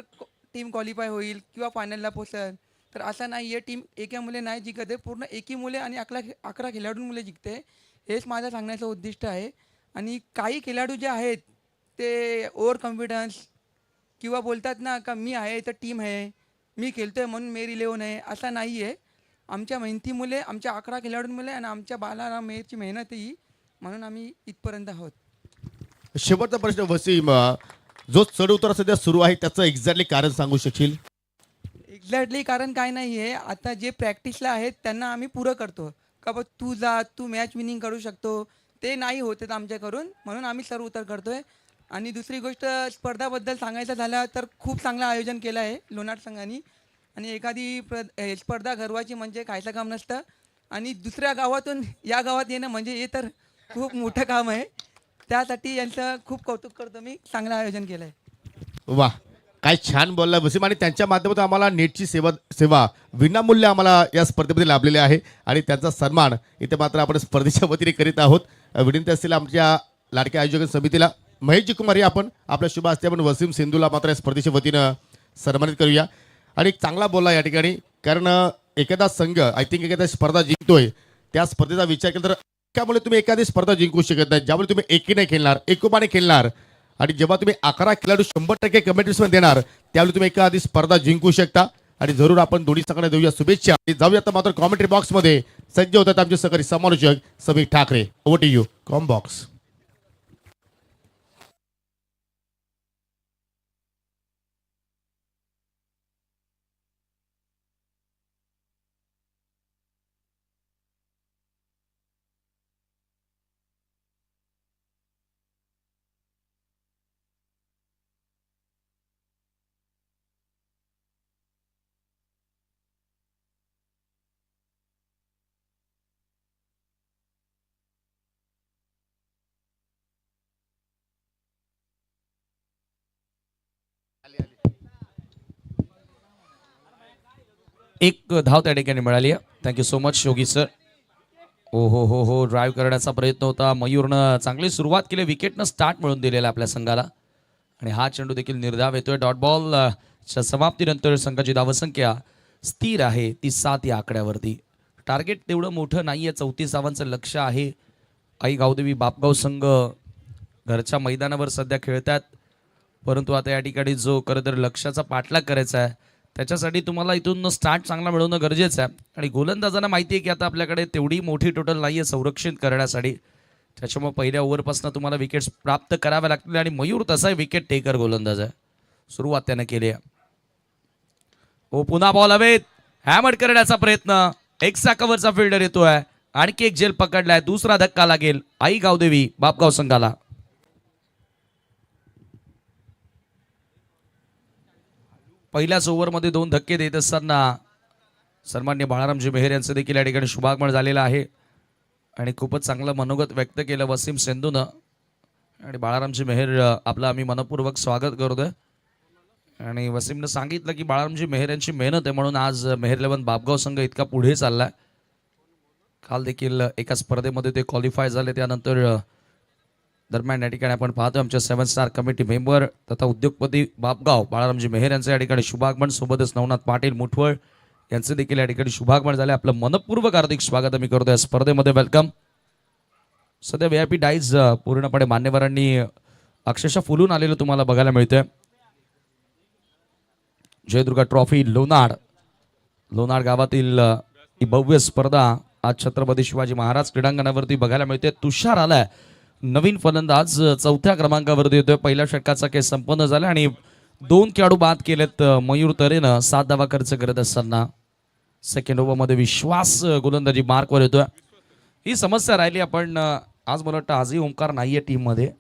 टीम क्वालिफाय होईल किंवा फायनलला पोचेल, तर असं नाही आहे. टीम एका मुले नाही जिंकत आहे, पूर्ण एकी मुले आणि 11 खेळाडूंमुळे जिंकते. हेच माझं सांगण्याचं उद्दिष्ट आहे. आणि काही खेळाडू जे आहेत ते ओव्हर कॉन्फिडन्स किंवा बोलतात ना का मी आहे तर टीम आहे, मी खेळतोय म्हणून मेरी इलेव्हन आहे, असं नाही आहे. आमच्या मेहनतीमुळे, आमच्या 11 खेळाडूंमुळे आणि आमच्या बालाराम मेहरची मेहनत ही, म्हणून आम्ही इथपर्यंत आहोत. शेवटचा प्रश्न वसीम, जो चढ उतार सध्या सुरू आहे त्याचं एक्झॅक्टली कारण सांगू शकशील? एक्झॅक्टली कारण काय नाही आहे. आता जे प्रॅक्टिसला आहेत त्यांना आम्ही पुरं करतो का बा तू जा, तू मॅच विनिंग करू शकतो, ते नाही होत आहेत आमच्याकडून, म्हणून आम्ही सर्व उतार करतो आहे. आणि दुसरी गोष्ट स्पर्धाबद्दल सांगायचं झालं तर खूप चांगलं आयोजन केलं आहे लोणार संघाने. आणि एखादी स्पर्धा घडवायची म्हणजे खायचं काम नसतं. आणि दुसऱ्या गावातून या गावात येणं म्हणजे हे तर खूप मोठं काम आहे. त्यासाठी यांचं खूप कौतुक करतो मी. चांगलं आयोजन केलं आहे. वा, काय छान बोलला वसीम. आणि त्यांच्या माध्यमातून आम्हाला नेटची सेवा विनामूल्य आम्हाला या स्पर्धेमध्ये लाभलेली आहे आणि त्यांचा सन्मान इथे मात्र आपण स्पर्धेच्या वतीने करीत आहोत. विनंती असतील आमच्या लाडक्या आयोजक समितीला, महेशजी कुमार, आपण आपल्या शुभ हस्ते आपण वसीम सिंधूला मात्र या स्पर्धेच्या वतीनं सन्मानित करूया. आणि एक चांगला बोलला या ठिकाणी, कारण एखादा संघ आय थिंक एखादा स्पर्धा जिंकतोय, त्या स्पर्धेचा विचार केला तर त्यामुळे तुम्ही एखादी स्पर्धा जिंकू शकत नाही, ज्यामुळे तुम्ही एकीने खेळणार, एकोपाने खेळणार. आणि जेव्हा तुम्ही 11 खेळाडू 100% कमेंट्रीजमध्ये देणार, त्यावेळी तुम्ही एखादी स्पर्धा जिंकू शकता. आणि जरूर आपण दोन्ही संघांना देऊया शुभेच्छा. जाऊया आता मात्र कॉमेंट्री बॉक्समध्ये. सज्ज होतात आमचे सहकारी समालोचक Sameer Thackeray. Over to you comm box. एक धाव त्या ठिकाणी मिळाली आहे. Thank you so much Yogi sir. हो, ड्राईव्ह करण्याचा प्रयत्न होता. मयूरनं चांगली सुरुवात केली, विकेटनं स्टार्ट मिळून दिलेला आपल्या संघाला. आणि हा चेंडू देखील निर्धाव येतोय. डॉट बॉल च्या समाप्तीनंतर संघाची धावसंख्या स्थिर आहे ती 7 या आकड्यावरती. टार्गेट तेवढं मोठं नाहीये. 34 धावांचं लक्ष आहे. आई गावदेवी बापगाव संघ घरच्या मैदानावर सध्या खेळतात, परंतु आता या ठिकाणी जो खरं तर लक्ष्याचा पाठलाग करायचा आहे त्याच्यासाठी तुम्हाला इथून स्टार्ट चांगला मिळवणं गरजेचं आहे. आणि गोलंदाजांना माहिती आहे की आता आपल्याकडे तेवढी मोठी टोटल नाही आहे संरक्षित करण्यासाठी, त्याच्यामुळे पहिल्या ओव्हरपासून तुम्हाला विकेट्स प्राप्त कराव्या लागतील. आणि मयूर तसाही विकेट टेकर गोलंदाज आहे. सुरुवात त्याने केली आहे. पुन्हा बॉल हवेत, हॅमर करण्याचा प्रयत्न. एक कव्हरचा फिल्डर येतोय. आणखी एक झेल पकडलाय. दुसरा धक्का लागेल आई गावदेवी बापगाव संघाला. पहिल्याच ओव्हरमध्ये 2 धक्के देत असताना सन्मान्य बाळारामजी मेहर यांचं देखील या ठिकाणी शुभागमन झालेलं आहे. आणि खूपच चांगलं मनोगत व्यक्त केलं वसीम सिंधूनं. आणि बाळारामजी मेहर आपलं आम्ही मनपूर्वक स्वागत करतोय. आणि वसीमनं सांगितलं की बाळारामजी मेहर यांची मेहनत आहे म्हणून आज मेहर 11 बापगाव संघ इतका पुढे चाललाय. काल देखील एका स्पर्धेमध्ये ते क्वालिफाय झाले. त्यानंतर दरम्यान या ठिकाणी आपण पाहतो आमच्या 7 स्टार कमिटी मेंबर तथा उद्योगपती बापगाव बाळारामजी मेहर यांचं या ठिकाणी शुभागमन. सोबतच नवनाथ पाटील मुठवळ यांचे देखील या ठिकाणी शुभागमन झाले. आपलं मनपूर्वक हार्दिक स्वागत आम्ही करतोय या स्पर्धेमध्ये. वेलकम. सध्या VIP डाईज पूर्णपणे मान्यवरांनी अक्षरशः फुलून आलेलं तुम्हाला बघायला मिळतंय. जयदुर्गा ट्रॉफी लोणार गावातील ही भव्य स्पर्धा आज छत्रपती शिवाजी महाराज क्रीडांगणावरती बघायला मिळते. तुषार आलाय नवीन फलंदाज, 4थ्या क्रमांकावरती येतोय. पहिल्या षटकाचा खेळ संपन्न झाला आणि 2 खेळाडू बाद केलेत मयूर तरेनं 7 धावा खर्च करत असताना. सेकंड ओव्हरमध्ये विश्वास गोलंदाजी मार्कवर येतोय. ही समस्या राहिली. आपण आज मला वाटतं आजही ओंकार नाहीये टीम मध्ये.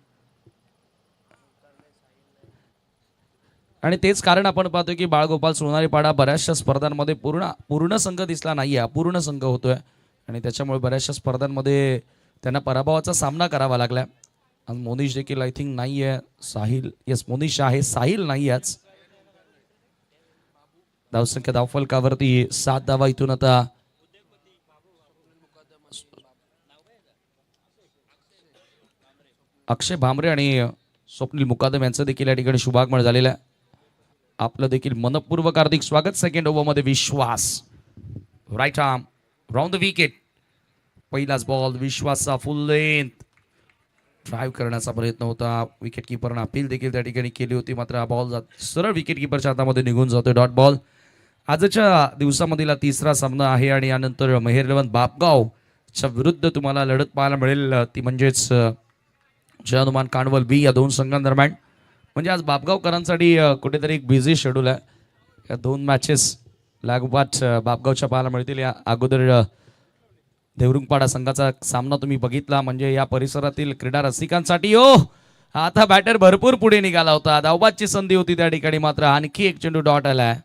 आणि तेच कारण आपण पाहतोय की बाळगोपाल सोनारीपाडा बऱ्याचशा स्पर्धांमध्ये पूर्ण संघ दिसला नाहीये, अपूर्ण संघ होतोय आणि त्याच्यामुळे बऱ्याचशा स्पर्धांमध्ये त्यांना पराभवाचा सामना करावा लागला. आणि मोनिश देखील आय थिंक नाहीये, साहिल येस मोनिश आहे, साहिल नाही आज. धावसंख्या धावफलकावरती 7 धावा इथून आता अक्षय भामरे आणि स्वप्नील मुकादम यांचं देखील या ठिकाणी शुभागमन झालेलं आहे. आपलं देखील मनपूर्वक हार्दिक स्वागत. सेकंड ओव्हरमध्ये Vishwas right arm round the wicket. पहिलाच बॉल विश्वासचा फुल लेंथ ड्राईव्ह करण्याचा प्रयत्न होता. विकेट किपरनं अपील देखील त्या ठिकाणी केली होती, मात्र हा बॉल सरळ विकेट किपरच्या हातामध्ये निघून जातोय. Dot ball. आजच्या दिवसामधील तिसरा सामना आहे आणि यानंतर मेहेर 11 बापगावच्या विरुद्ध तुम्हाला लढत पाहायला मिळेल, ती म्हणजेच जय हनुमान कांडवल बी या दोन संघांदरम्यान. म्हणजे आज बापगावकरांसाठी कुठेतरी एक बिझी शेड्यूल आहे. या दोन मॅचेस लागोपाठ बापगावच्या पाहायला मिळतील. या अगोदर देवरुंगपाडा संघाचा सामना तुम्ही बघितला, म्हणजे या परिसरातील क्रीडा रसिकांसाठी आता बॅटर भरपूर पुढे निघाला होता. धावबादची संधी होती त्या ठिकाणी, मात्र आणखी एक चेंडू डॉट आलाय.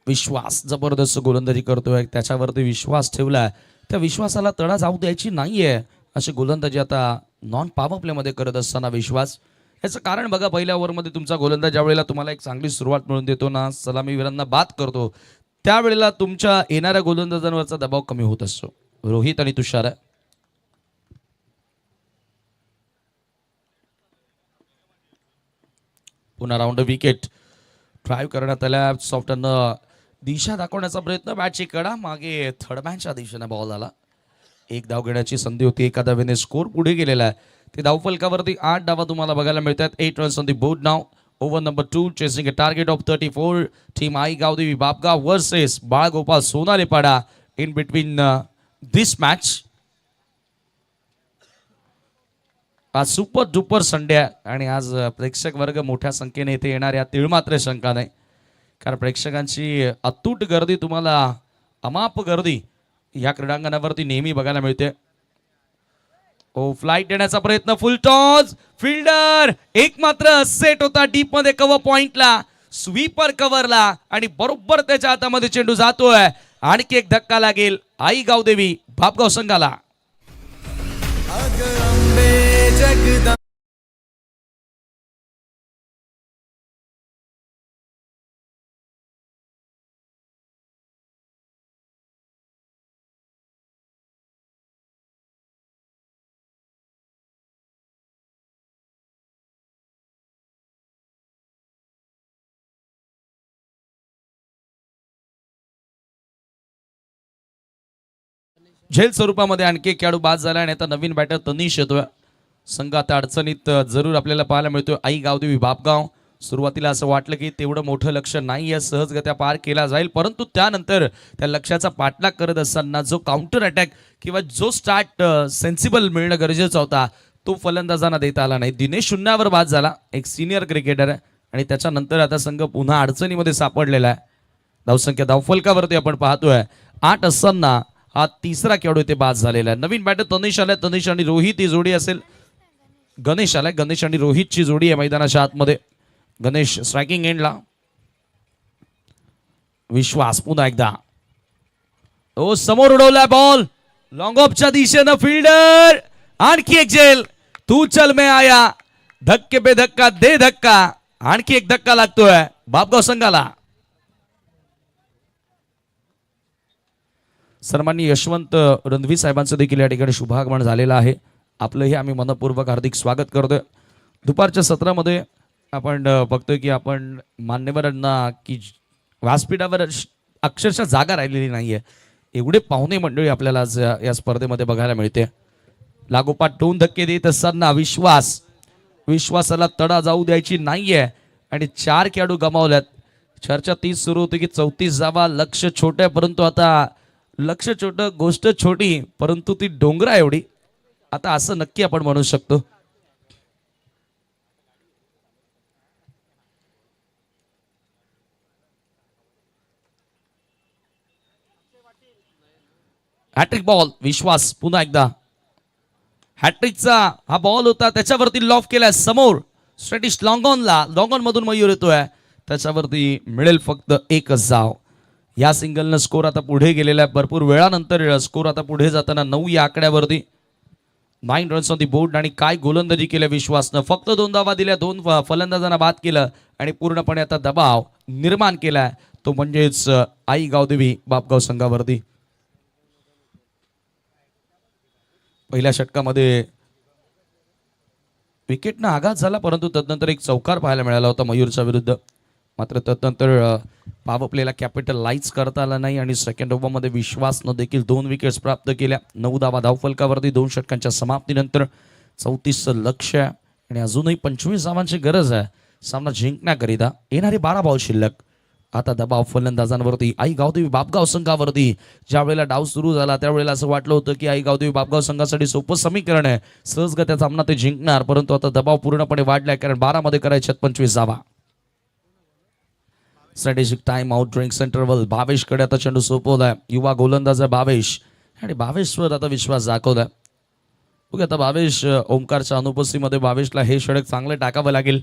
विश्वास जबरदस्त गोलंदाजी करतोय, त्याच्यावरती विश्वास ठेवलाय. त्या विश्वासाला तडा जाऊ द्यायची नाहीये अशी गोलंदाजी आता नॉन पॉवर प्लेमध्ये करत असताना विश्वास. याचं कारण बघा, पहिल्या ओव्हरमध्ये तुमचा गोलंदाज ज्या वेळेला तुम्हाला एक चांगली सुरुवात मिळून देतो ना, सलामीवीरांना बाद करतो, त्यावेळेला तुमच्या येणाऱ्या गोलंदाजांवरचा दबाव कमी होत असतो. रोहित आणि तुषार पुन्हा राऊंड विकेट ड्राईव्ह करण्यात आल्या. सॉफ्टनं दिशा दाखवण्याचा प्रयत्न, बॅटची कडा मागे थर्डमॅनच्या दिशेने बॉल आला. एक धाव घेण्याची संधी होती, एका धावेने स्कोर पुढे गेलेला आहे. ते धावफलकावरती 8 धावा तुम्हाला बघायला मिळतात. 8 रन्स ऑन दी बोर्ड नाव. Over number 2 chasing a target of 34. Team Aai Gavdevi Bapgaon versus Balgopal Sonaripada in between this match. आज सुपर डुपर संडे आहे आणि आज प्रेक्षक वर्ग मोठ्या संख्येने इथे येणार, या तिळमात्र शंका नाही. कारण प्रेक्षकांची अतूट गर्दी, तुम्हाला अमाप गर्दी या क्रीडांगणावरती नेहमी बघायला मिळते. फ्लाइट देण्याचा प्रयत्न, फुल टॉस, फिल्डर एक मात्र सेट होता डीप मध्ये कव्हर पॉइंटला, स्वीपर कव्हरला आणि बरोबर त्याच्या हातामध्ये चेंडू जातोय. आणखी एक धक्का लागेल आई गावदेवी बापगाव संघाला. झेल स्वरूपामध्ये आणखी एक खेळाडू बाद झाला आणि आता नवीन बॅटर तनिष येतोय. संघ आता अडचणीत जरूर आपल्याला पाहायला मिळतोय. आई गावदेवी बापगाव. सुरुवातीला असं वाटलं की तेवढं मोठं लक्ष नाहीये, सहजगत्या पार केला जाईल, परंतु त्यानंतर त्या लक्ष्याचा पाठलाग करत असताना जो काउंटर अटॅक किंवा जो स्टार्ट सेन्सिबल मिळणं गरजेचा होता, तो फलंदाजांना देता आला नाही. दिनेश शून्यावर बाद झाला, एक सिनियर क्रिकेटर आहे आणि त्याच्यानंतर आता संघ पुन्हा अडचणीमध्ये सापडलेला आहे. धावसंख्या धावफलकावरती आपण पाहतोय 8 असताना हा तिसरा खेळाडू इथे बाद झालेला आहे. नवीन बॅटर तनिष आलाय. तनिष आणि रोहित ही जोडी असेल. गणेश आलाय. गणेश आणि रोहितची जोडी आहे मैदानाच्या आतमध्ये. गणेश स्ट्रायकिंग एंडला. विश्वास पुन्हा एकदा समोर उडवलाय बॉल, लॉंग ऑफच्या दिशेनं फिल्डर. आणखी एक झेल, तू चल मैं आया, धक्के पे धक्का दे धक्का. आणखी एक धक्का लागतोय बापगाव संघाला. सन्माननीय यशवंत रणवी साहेबांचं देखील या ठिकाणी शुभागमन झालेलं आहे. आपलंही आम्ही मनपूर्वक हार्दिक स्वागत करतोय. दुपारच्या सत्रामध्ये आपण बघतोय की आपण मान्यवरांना की व्यासपीठावर अक्षरशः जागा राहिलेली नाहीये, एवढे पाहुणे मंडळी आपल्याला आज या स्पर्धेमध्ये बघायला मिळते. लागोपाठ 2 धक्के देत असताना विश्वासाला तडा जाऊ द्यायची नाहीये आणि 4 खेळाडू गमावल्यात. चर्चा 30 सुरू होती की 34 जावा, लक्ष छोटं, परंतु आता लक्ष छोटं, गोष्ट छोटी, परंतु ती डोंगरा एवढी. आता असं नक्की आपण म्हणू शकतो. Hat trick ball. विश्वास पुन्हा एकदा हॅट्रिकचा हा बॉल होता, त्याच्यावरती लॉफ केलाय समोर स्ट्रेटिश लॉंग ऑन मधून मयूर येतोय, त्याच्यावरती मिळेल फक्त एकच धाव. या सिंगलनं स्कोर आता पुढे गेलेला आहे. भरपूर वेळानंतर स्कोर आता पुढे जाताना 9 या आकड्यावरती. 9 रन्स ऑन दी बोर्ड. आणि काय गोलंदाजी केल्या विश्वासनं. फक्त 2 धावा दिल्या, 2 फलंदाजांना बाद केलं आणि पूर्णपणे आता दबाव निर्माण केलाय, तो म्हणजेच आई गावदेवी बापगाव संघावरती. पहिल्या षटकामध्ये विकेटनं आघात झाला, परंतु तदनंतर एक चौकार पाहायला मिळाला होता मयूरच्या विरुद्ध. मात्र तदनंतर पॉवर प्लेला कॅपिटलाइज करता आला नाही आणि सेकंड ओव्हरमध्ये विश्वासनं देखील 2 विकेट्स प्राप्त केल्या. 9 धावा धावफलकावरती 2 षटकांच्या समाप्तीनंतर. 34चं लक्ष आहे आणि अजूनही 25 धावांची गरज आहे सामना जिंकण्याकरिता. येणारे 12 बॉल शिल्लक. आता दबाव फलंदाजांवरती आई गावदेवी बापगाव संघावरती. ज्या वेळेला डाव सुरू झाला त्यावेळेला असं वाटलं होतं की आई गावदेवी बापगाव संघासाठी सोपं समीकरण आहे, सहजगत्या सामना ते जिंकणार, परंतु आता दबाव पूर्णपणे वाढलाय, कारण 12 मध्ये करायच्यात 25 धावा. स्ट्रॅटेजिक टाइम आउट ड्रिंक सेंटरवल. भावेशकडे आता चेंडू सोपवलाय. युवा गोलंदाज आहे भावेश आणि भावेशवर आता विश्वास दाखवलाय. बघूया आता भावेश, ओमकारच्या अनुपस्थितीमध्ये भावेशला हे षटक चांगलं टाकावं लागेल.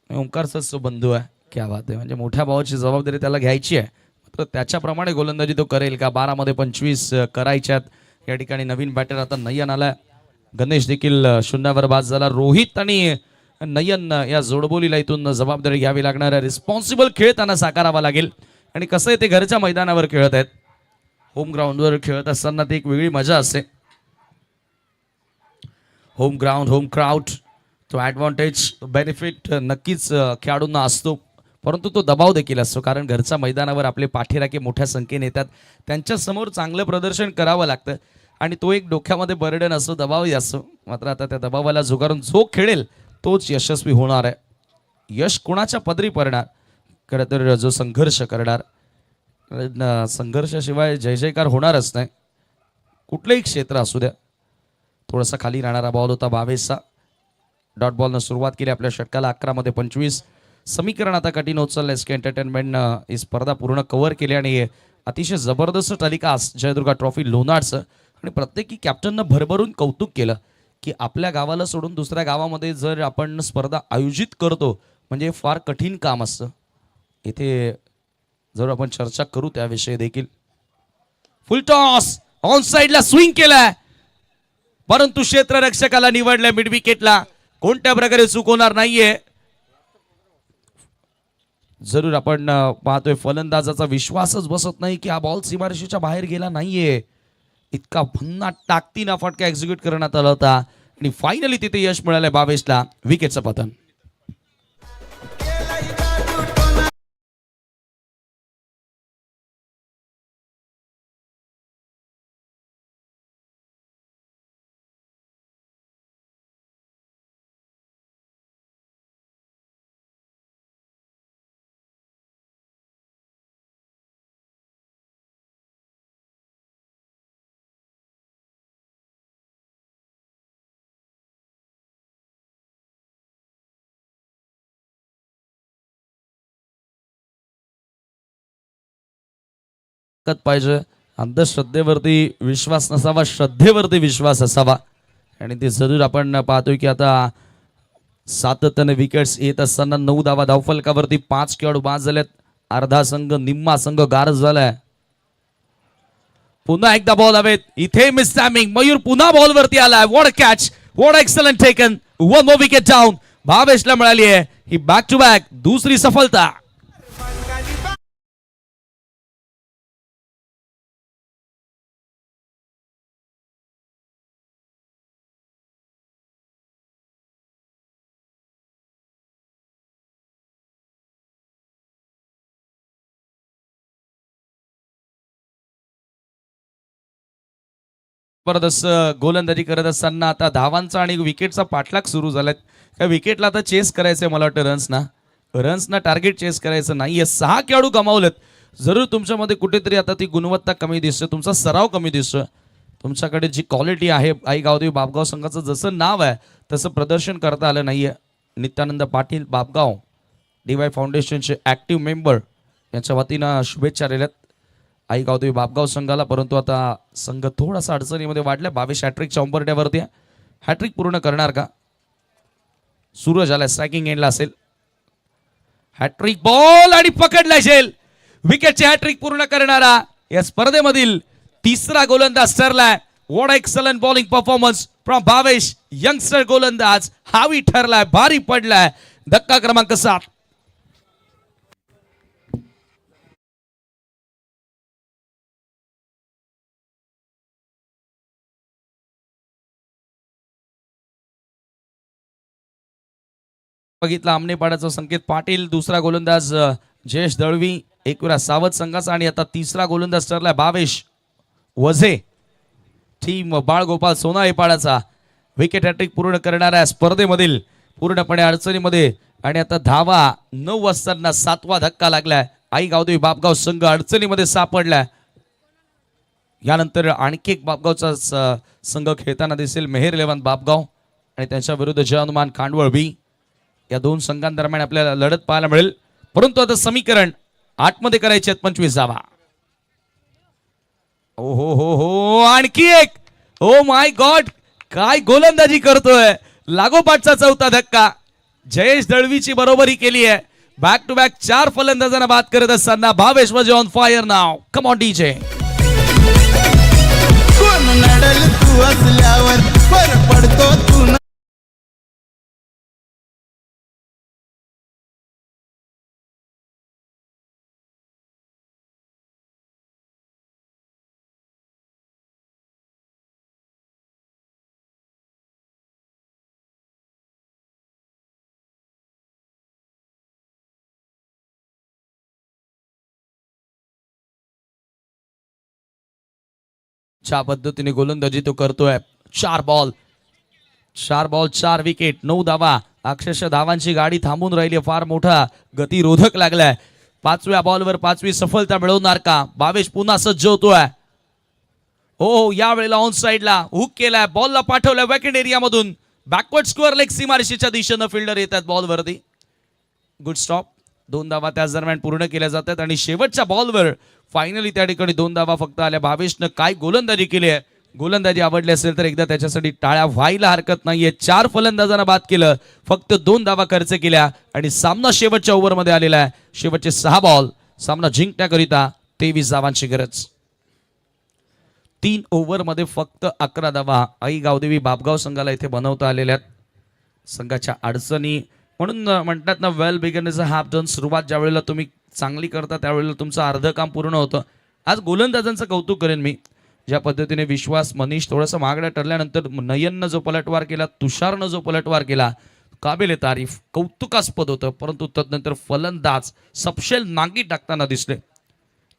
ओमकारचाच तो बंधू आहे, क्या बात आहे. म्हणजे मोठ्या भावाची जबाबदारी त्याला घ्यायची आहे, तर त्याच्याप्रमाणे गोलंदाजी तो करेल का. 12 मध्ये 25 करायच्यात. या ठिकाणी नवीन बॅटर आता नयन आलाय. गणेश देखील शून्यावर बाद झाला. रोहित आणि नयन या जोडबोलीला इथून जबाबदारी घ्यावी लागणार आहे. रिस्पॉन्सिबल खेळ त्यांना साकारावा लागेल. आणि कसं आहे, ते घरच्या मैदानावर खेळत आहेत. होम ग्राउंडवर खेळत असताना ती एक वेगळी मजा असते. होम ग्राउंड, होम क्राऊड, तो ॲडव्हान्टेज, बेनिफिट नक्कीच खेळाडूंना असतो, परंतु तो दबाव देखील असतो, कारण घरच्या मैदानावर आपले पाठीराखे मोठ्या संख्येने येतात. त्यांच्यासमोर चांगलं प्रदर्शन करावं लागतं आणि तो एक डोक्यामध्ये बर्डन असतो, दबावही असतो. मात्र आता त्या दबावाला झुगारून जो खेळेल तोच यशस्वी होणार आहे. यश कोणाच्या पदरी पडणार, खरं तर जो संघर्ष करणार. संघर्षाशिवाय जय जयकार होणारच नाही, कुठलंही क्षेत्र असू द्या. थोडासा खाली राहणारा बॉल होता भावेशचा. डॉट बॉलनं सुरुवात केली आपल्या षटकाला. 11 मध्ये 25. समीकरण आता कठीण होत चाललं. SK एंटरटेनमेंटनं ही स्पर्धा पूर्ण कव्हर केली आणि अतिशय जबरदस्त टेलिकास्ट जयदुर्गा ट्रॉफी लोणारचं. आणि प्रत्येकी कॅप्टननं भरभरून कौतुक केलं की आपल्या गावाला सोडून दुसऱ्या गावामध्ये जर आपण स्पर्धा आयोजित करतो म्हणजे फार कठीण काम असतं. इथे जर आपण चर्चा करू त्याविषयी देखील. फुल टॉस ऑन साइडला स्विंग केलाय, परंतु क्षेत्ररक्षकाला निवडलंय मिड विकेटला. कोणत्या प्रकारे चुकवणार नाहीये. जरूर आपण पाहतोय फलंदाजाचा विश्वासच बसत नाही की हा बॉल सीमारेषेच्या बाहेर गेला नाहीये. इतका भन्नाट ताकदीनं फटका एक्झिक्यूट करण्यात आला होता आणि फायनली तिथे यश मिळालंय भावेशला. विकेटचं पतन. पाहिजे. अंधश्रद्धेवरती विश्वास नसावा, श्रद्धेवरती विश्वास असावा. आणि ते जरूर आपण पाहतोय की आता सातत्याने विकेट्स येत असताना 9 धावा धावफलकावरती. 5 खेळाडू बाद झालेत. अर्धा संघ, निम्मा संघ गारज झालाय. पुन्हा एकदा बॉल हवेत. इथे मिस टायमिंग. मयूर पुन्हा बॉलवरती आलाय. What a catch, what excellent taken. 1 more wicket down. भावेशला मिळाली आहे ही बॅक टू बॅक दुसरी सफलता. जबरदस्त गोलंदाजी करत असताना आता धावांचा आणि विकेटचा पाठलाग सुरू झालाय. त्या विकेटला आता चेस करायचंय मला वाटतं. रन्सना टार्गेट चेस करायचं नाहीये. 6 खेळाडू गमावलेत. जरूर तुमच्यामध्ये कुठेतरी आता ती गुणवत्ता कमी दिसते, तुमचा सराव कमी दिसतोय. तुमच्याकडे जी क्वालिटी आहे, आई गावदेवी बापगाव संघाचं जसं नाव आहे तसं प्रदर्शन करता आलं नाहीये. नित्यानंद पाटील बापगाव DY फाउंडेशनचे ऍक्टिव्ह मेंबर यांच्या वतीनं शुभेच्छा दिल्यात आई गावदेवी बापगाव संघाला. परंतु आता संघ थोडासा अडचणीमध्ये वाढला. 22 हॅट्रिकच्या उंबरठ्यावरती. हॅट्रिक पूर्ण करणार का. सूरज आला स्ट्रायकिंग एंडला असेल. हॅट्रिक बॉल आणि पकडला झेल. विकेटचे हॅट्रिक पूर्ण करणारा या स्पर्धेमधील तिसरा गोलंदाज ठरलाय. What excellent bowling performance from Bhavesh, youngster गोलंदाज. हावी ठरलाय, भारी पडलाय. धक्का क्रमांक 7. बघितला आमनेपाड्याचा संकेत पाटील, दुसरा गोलंदाज जयेश दळवी, एकविरा सावध संघाचा, आणि आता तिसरा गोलंदाज ठरलाय भावेश वझे, टीम बाळगोपाल सोनाईपाड्याचा. विकेट हॅट्रिक पूर्ण करणाऱ्या स्पर्धेमधील पूर्णपणे अडचणीमध्ये, आणि आता धावा 9 वाजताना 7वा धक्का लागलाय. आई गावदेवी बापगाव संघ अडचणीमध्ये सापडलाय. यानंतर आणखी एक बापगावचा संघ खेळताना दिसेल, मेहेर 11 बापगाव, आणि त्यांच्या विरुद्ध जय हनुमान खांडवळ बी. या दोन संघांदरम्यान आपल्याला लढत पाहायला मिळेल. परंतु आता समीकरण 8 मध्ये करायचे आहेत 25 धावा. ओ हो हो हो, आणखी एक. ओ माय गॉड, काय गोलंदाजी करतोय. लागोपाठचा 4था धक्का. जयेश दळवीची बरोबरी केली आहे. बॅक टू बॅक 4 फलंदाजांना बाद करत असताना Bhavesh Vaze on fire now. Come on DJ. कोण नडल तू असल्यावर फरक पडतो तू. ज्या पद्धतीने गोलंदाजी तो करतोय. 4 बॉल 4 विकेट, 9 धावा. अक्षरशः धावांची गाडी थांबून राहिली. फार मोठा गतिरोधक लागलाय. 5व्या बॉलवर 5वी सफलता मिळवणार का भावेश? पुन्हा सज्ज होतोय. हो, या वेळेला ऑन साइडला हुक केलाय, बॉलला पाठवलाय वॅकेट एरिया मधून. बॅकवर्ड स्क्वेअर लेग सीमारेषेच्या दिशेनं फिल्डर येतात बॉलवरती. Good stop. 2 धावा त्याच दरम्यान पूर्ण केल्या जातात, आणि शेवटच्या बॉलवर फायनली त्या ठिकाणी 2 धावा फक्त आल्या. भावेशनं काय गोलंदाजी केली आहे. गोलंदाजी आवडली असेल तर एकदा त्याच्यासाठी टाळ्या व्हायला हरकत नाहीये. 4 फलंदाजांना बाद केलं, फक्त 2 धावा खर्च केल्या, आणि सामना शेवटच्या ओव्हरमध्ये आलेला आहे. शेवटचे 6 बॉल सामना जिंकण्याकरिता 23 धावांची गरज. 3 ओव्हरमध्ये फक्त 11 धावा आई गावदेवी बापगाव संघाला इथे बनवता आलेल्या आहेत. संघाच्या अडचणी म्हणून म्हणतात ना, well begun is a half done. सुरुवात ज्या वेळेला तुम्ही चांगली करता त्यावेळेला तुमचं अर्ध काम पूर्ण होतं. आज गोलंदाजांचं कौतुक करेन मी. ज्या पद्धतीने विश्वास, मनीष थोडंसं महागड्या ठरल्यानंतर नयननं जो पलटवार केला, तुषारनं जो पलटवार केला, काबिले तारीफ, कौतुकास्पद होतं. परंतु तदनंतर फलंदाज सपशेल नांगी टाकताना दिसले.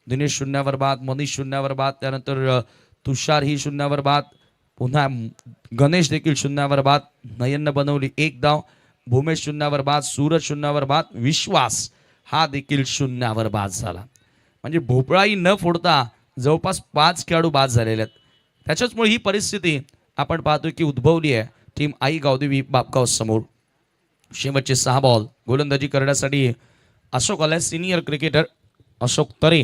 दिनेश 0वर बाद, मनीष 0वर बाद, त्यानंतर तुषार ही 0वर बाद, पुन्हा गणेश देखील 0वर बाद. नयननं बनवली 1 धाव. भूमेश 0वर बाद, सूरज 0वर बाद, विश्वास हा देखील 0वर बाद झाला. म्हणजे भोपळाही न फोडता जवळपास 5 खेळाडू बाद झालेले आहेत. त्याच्याचमुळे ही परिस्थिती आपण पाहतोय की उद्भवली आहे टीम आई गावदेवी बापगाव समोर. शेवटचे 6 बॉल गोलंदाजी करण्यासाठी अशोक आलाय, सिनियर क्रिकेटर अशोक तरे.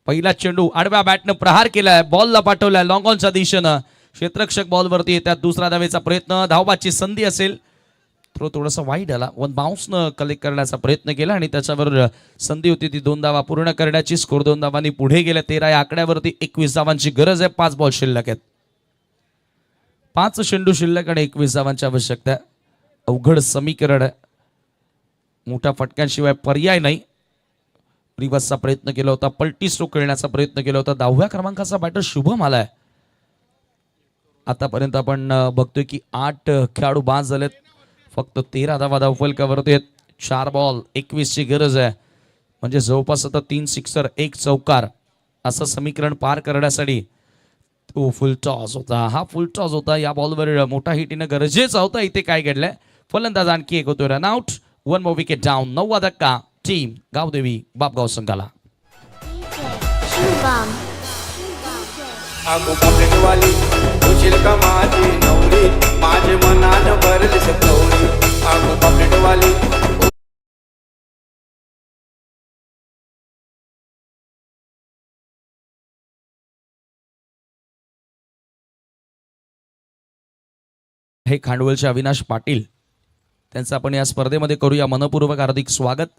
पहिला चेंडू आडव्या बॅटनं प्रहार केलाय, बॉलला पाठवलाय लॉंग ऑनच्या दिशेनं. क्षेत्ररक्षक बॉलवरती येतात. दुसरा धावेचा प्रयत्न, धावबादची संधी असेल. थोडासा वाईड आला. 1 बाउन्सनं कलेक्ट करण्याचा प्रयत्न केला, आणि त्याच्यावर संधी होती ती 2 धावा पूर्ण करण्याची. स्कोर 2 धावांनी पुढे गेल्या. 13 या आकड्यावरती 21 धावांची गरज आहे. 5 बॉल शिल्लक आहेत. 5 चेंडू शिल्लक आणि 21 धावांची आवश्यकता. अवघड समीकरण आहे. मोठ्या फटक्यांशिवाय पर्याय नाही. रिवर्सचा प्रयत्न केला होता, पलटी स्ट्रोक खेळण्याचा प्रयत्न केला होता. 10व्या क्रमांकाचा बॅटर शुभम आलाय. आतापर्यंत आपण बघतोय की 8 खेळाडू बाद झालेत. फक्त 13 धावा धावफलकावरती आहेत. 4 बॉल 21 ची गरज आहे. म्हणजे जवळपास आता 3 सिक्सर 1 चौकार असं समीकरण पार करण्यासाठी तो फुल टॉस होता. हा फुल टॉस होता. या बॉलवर मोठा हिट येणं गरजेचं होतं. इथे काय घडलंय, फलंदाज आणखी एक होतोय रनआउट. 1 more wicket down. 9वा धक्का टीम गावदेवी बापगाव संघाला. आगो कापलेटवाली तुझील का माझी नवरी, माझे मनान भरली सकवली. आगो कापलेटवाली हे खांडवलचे अविनाश पाटील त्यांचं आपण या स्पर्धेमध्ये करूया मनपूर्वक हार्दिक स्वागत.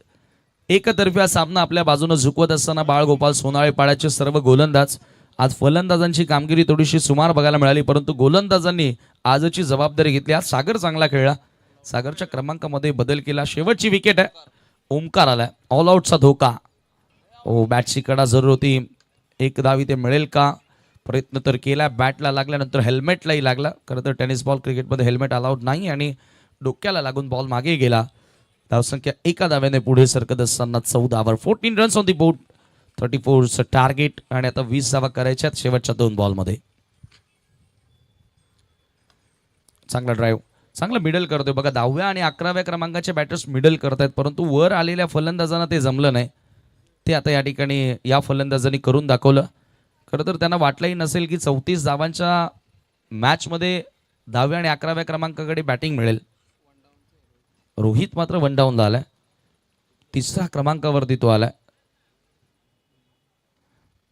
एकतर्फी हा सामना आपल्या बाजूने झुकवत असताना बाळगोपाल सोनाळे पाड्याचे सर्व गोलंदाज. आज फलंदाजांची कामगिरी थोडीशी सुमार बघायला मिळाली, परंतु गोलंदाजांनी आजची जबाबदारी घेतली. आज सागर चांगला खेळला, सागरच्या क्रमांकामध्ये बदल केला. शेवटची विकेट आहे, ओमकार आलाय, ऑल आउटचा धोका. ओ बॅटची कडा जरूर होती, एक धाव इथे मिळेल का? प्रयत्न तर केला, बॅटला लागल्यानंतर हेल्मेटलाही लागला. खरं तर टेनिस बॉल क्रिकेटमध्ये हेल्मेट अलाउड नाही आणि डोक्याला लागून बॉल मागे गेला. धावसंख्या एका धाव्याने पुढे सरकत असताना 14 14 runs on the board, 34 target आणि आता 20 धावा करायच्यात शेवटच्या 2 बॉलमध्ये. चांगला ड्राईव्ह, चांगलं मिडल करतोय बघा. 10व्या आणि 11व्या क्रमांकाचे बॅटर्स मिडल करतायत, परंतु वर आलेल्या फलंदाजांना ते जमलं नाही. ते आता या ठिकाणी या फलंदाजांनी करून दाखवलं. खरं तर त्यांना वाटलंही नसेल की 34 धावांच्या मॅचमध्ये 10व्या आणि 11व्या क्रमांकाकडे बॅटिंग मिळेल. रोहित मात्र 1 डाऊनला आलाय, 3ऱ्या क्रमांकावरती तो आलाय.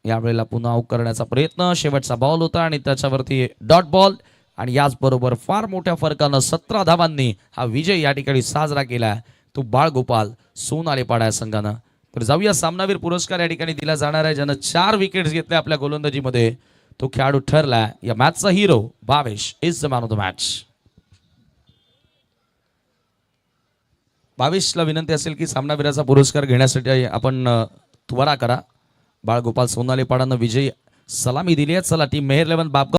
यावेळेला पुन्हा आऊट करण्याचा प्रयत्न, शेवटचा बॉल होता आणि त्याच्यावरती डॉट बॉल आणि याचबरोबर फार मोठ्या फरकानं 17 धावांनी हा विजय या ठिकाणी साजरा केला. तो बाळगोपाल सोनाळे पाडा संघानं. तर जाऊया सामनावीर पुरस्कार या ठिकाणी दिला जाणार आहे, ज्यानं 4 विकेट्स घेतल्या आपल्या गोलंदाजीमध्ये. तो खेळाडू ठरला या मॅचचा hero. Bhavesh is the man of the match. भावेशला विनंती असेल की सामनावीराचा पुरस्कार घेण्यासाठी आपण त्वरा करा. बाळगोपाल सोनाळे पाडानं विजयी सलामी दिली आहे. चला टीम मेहर 11 बापगाव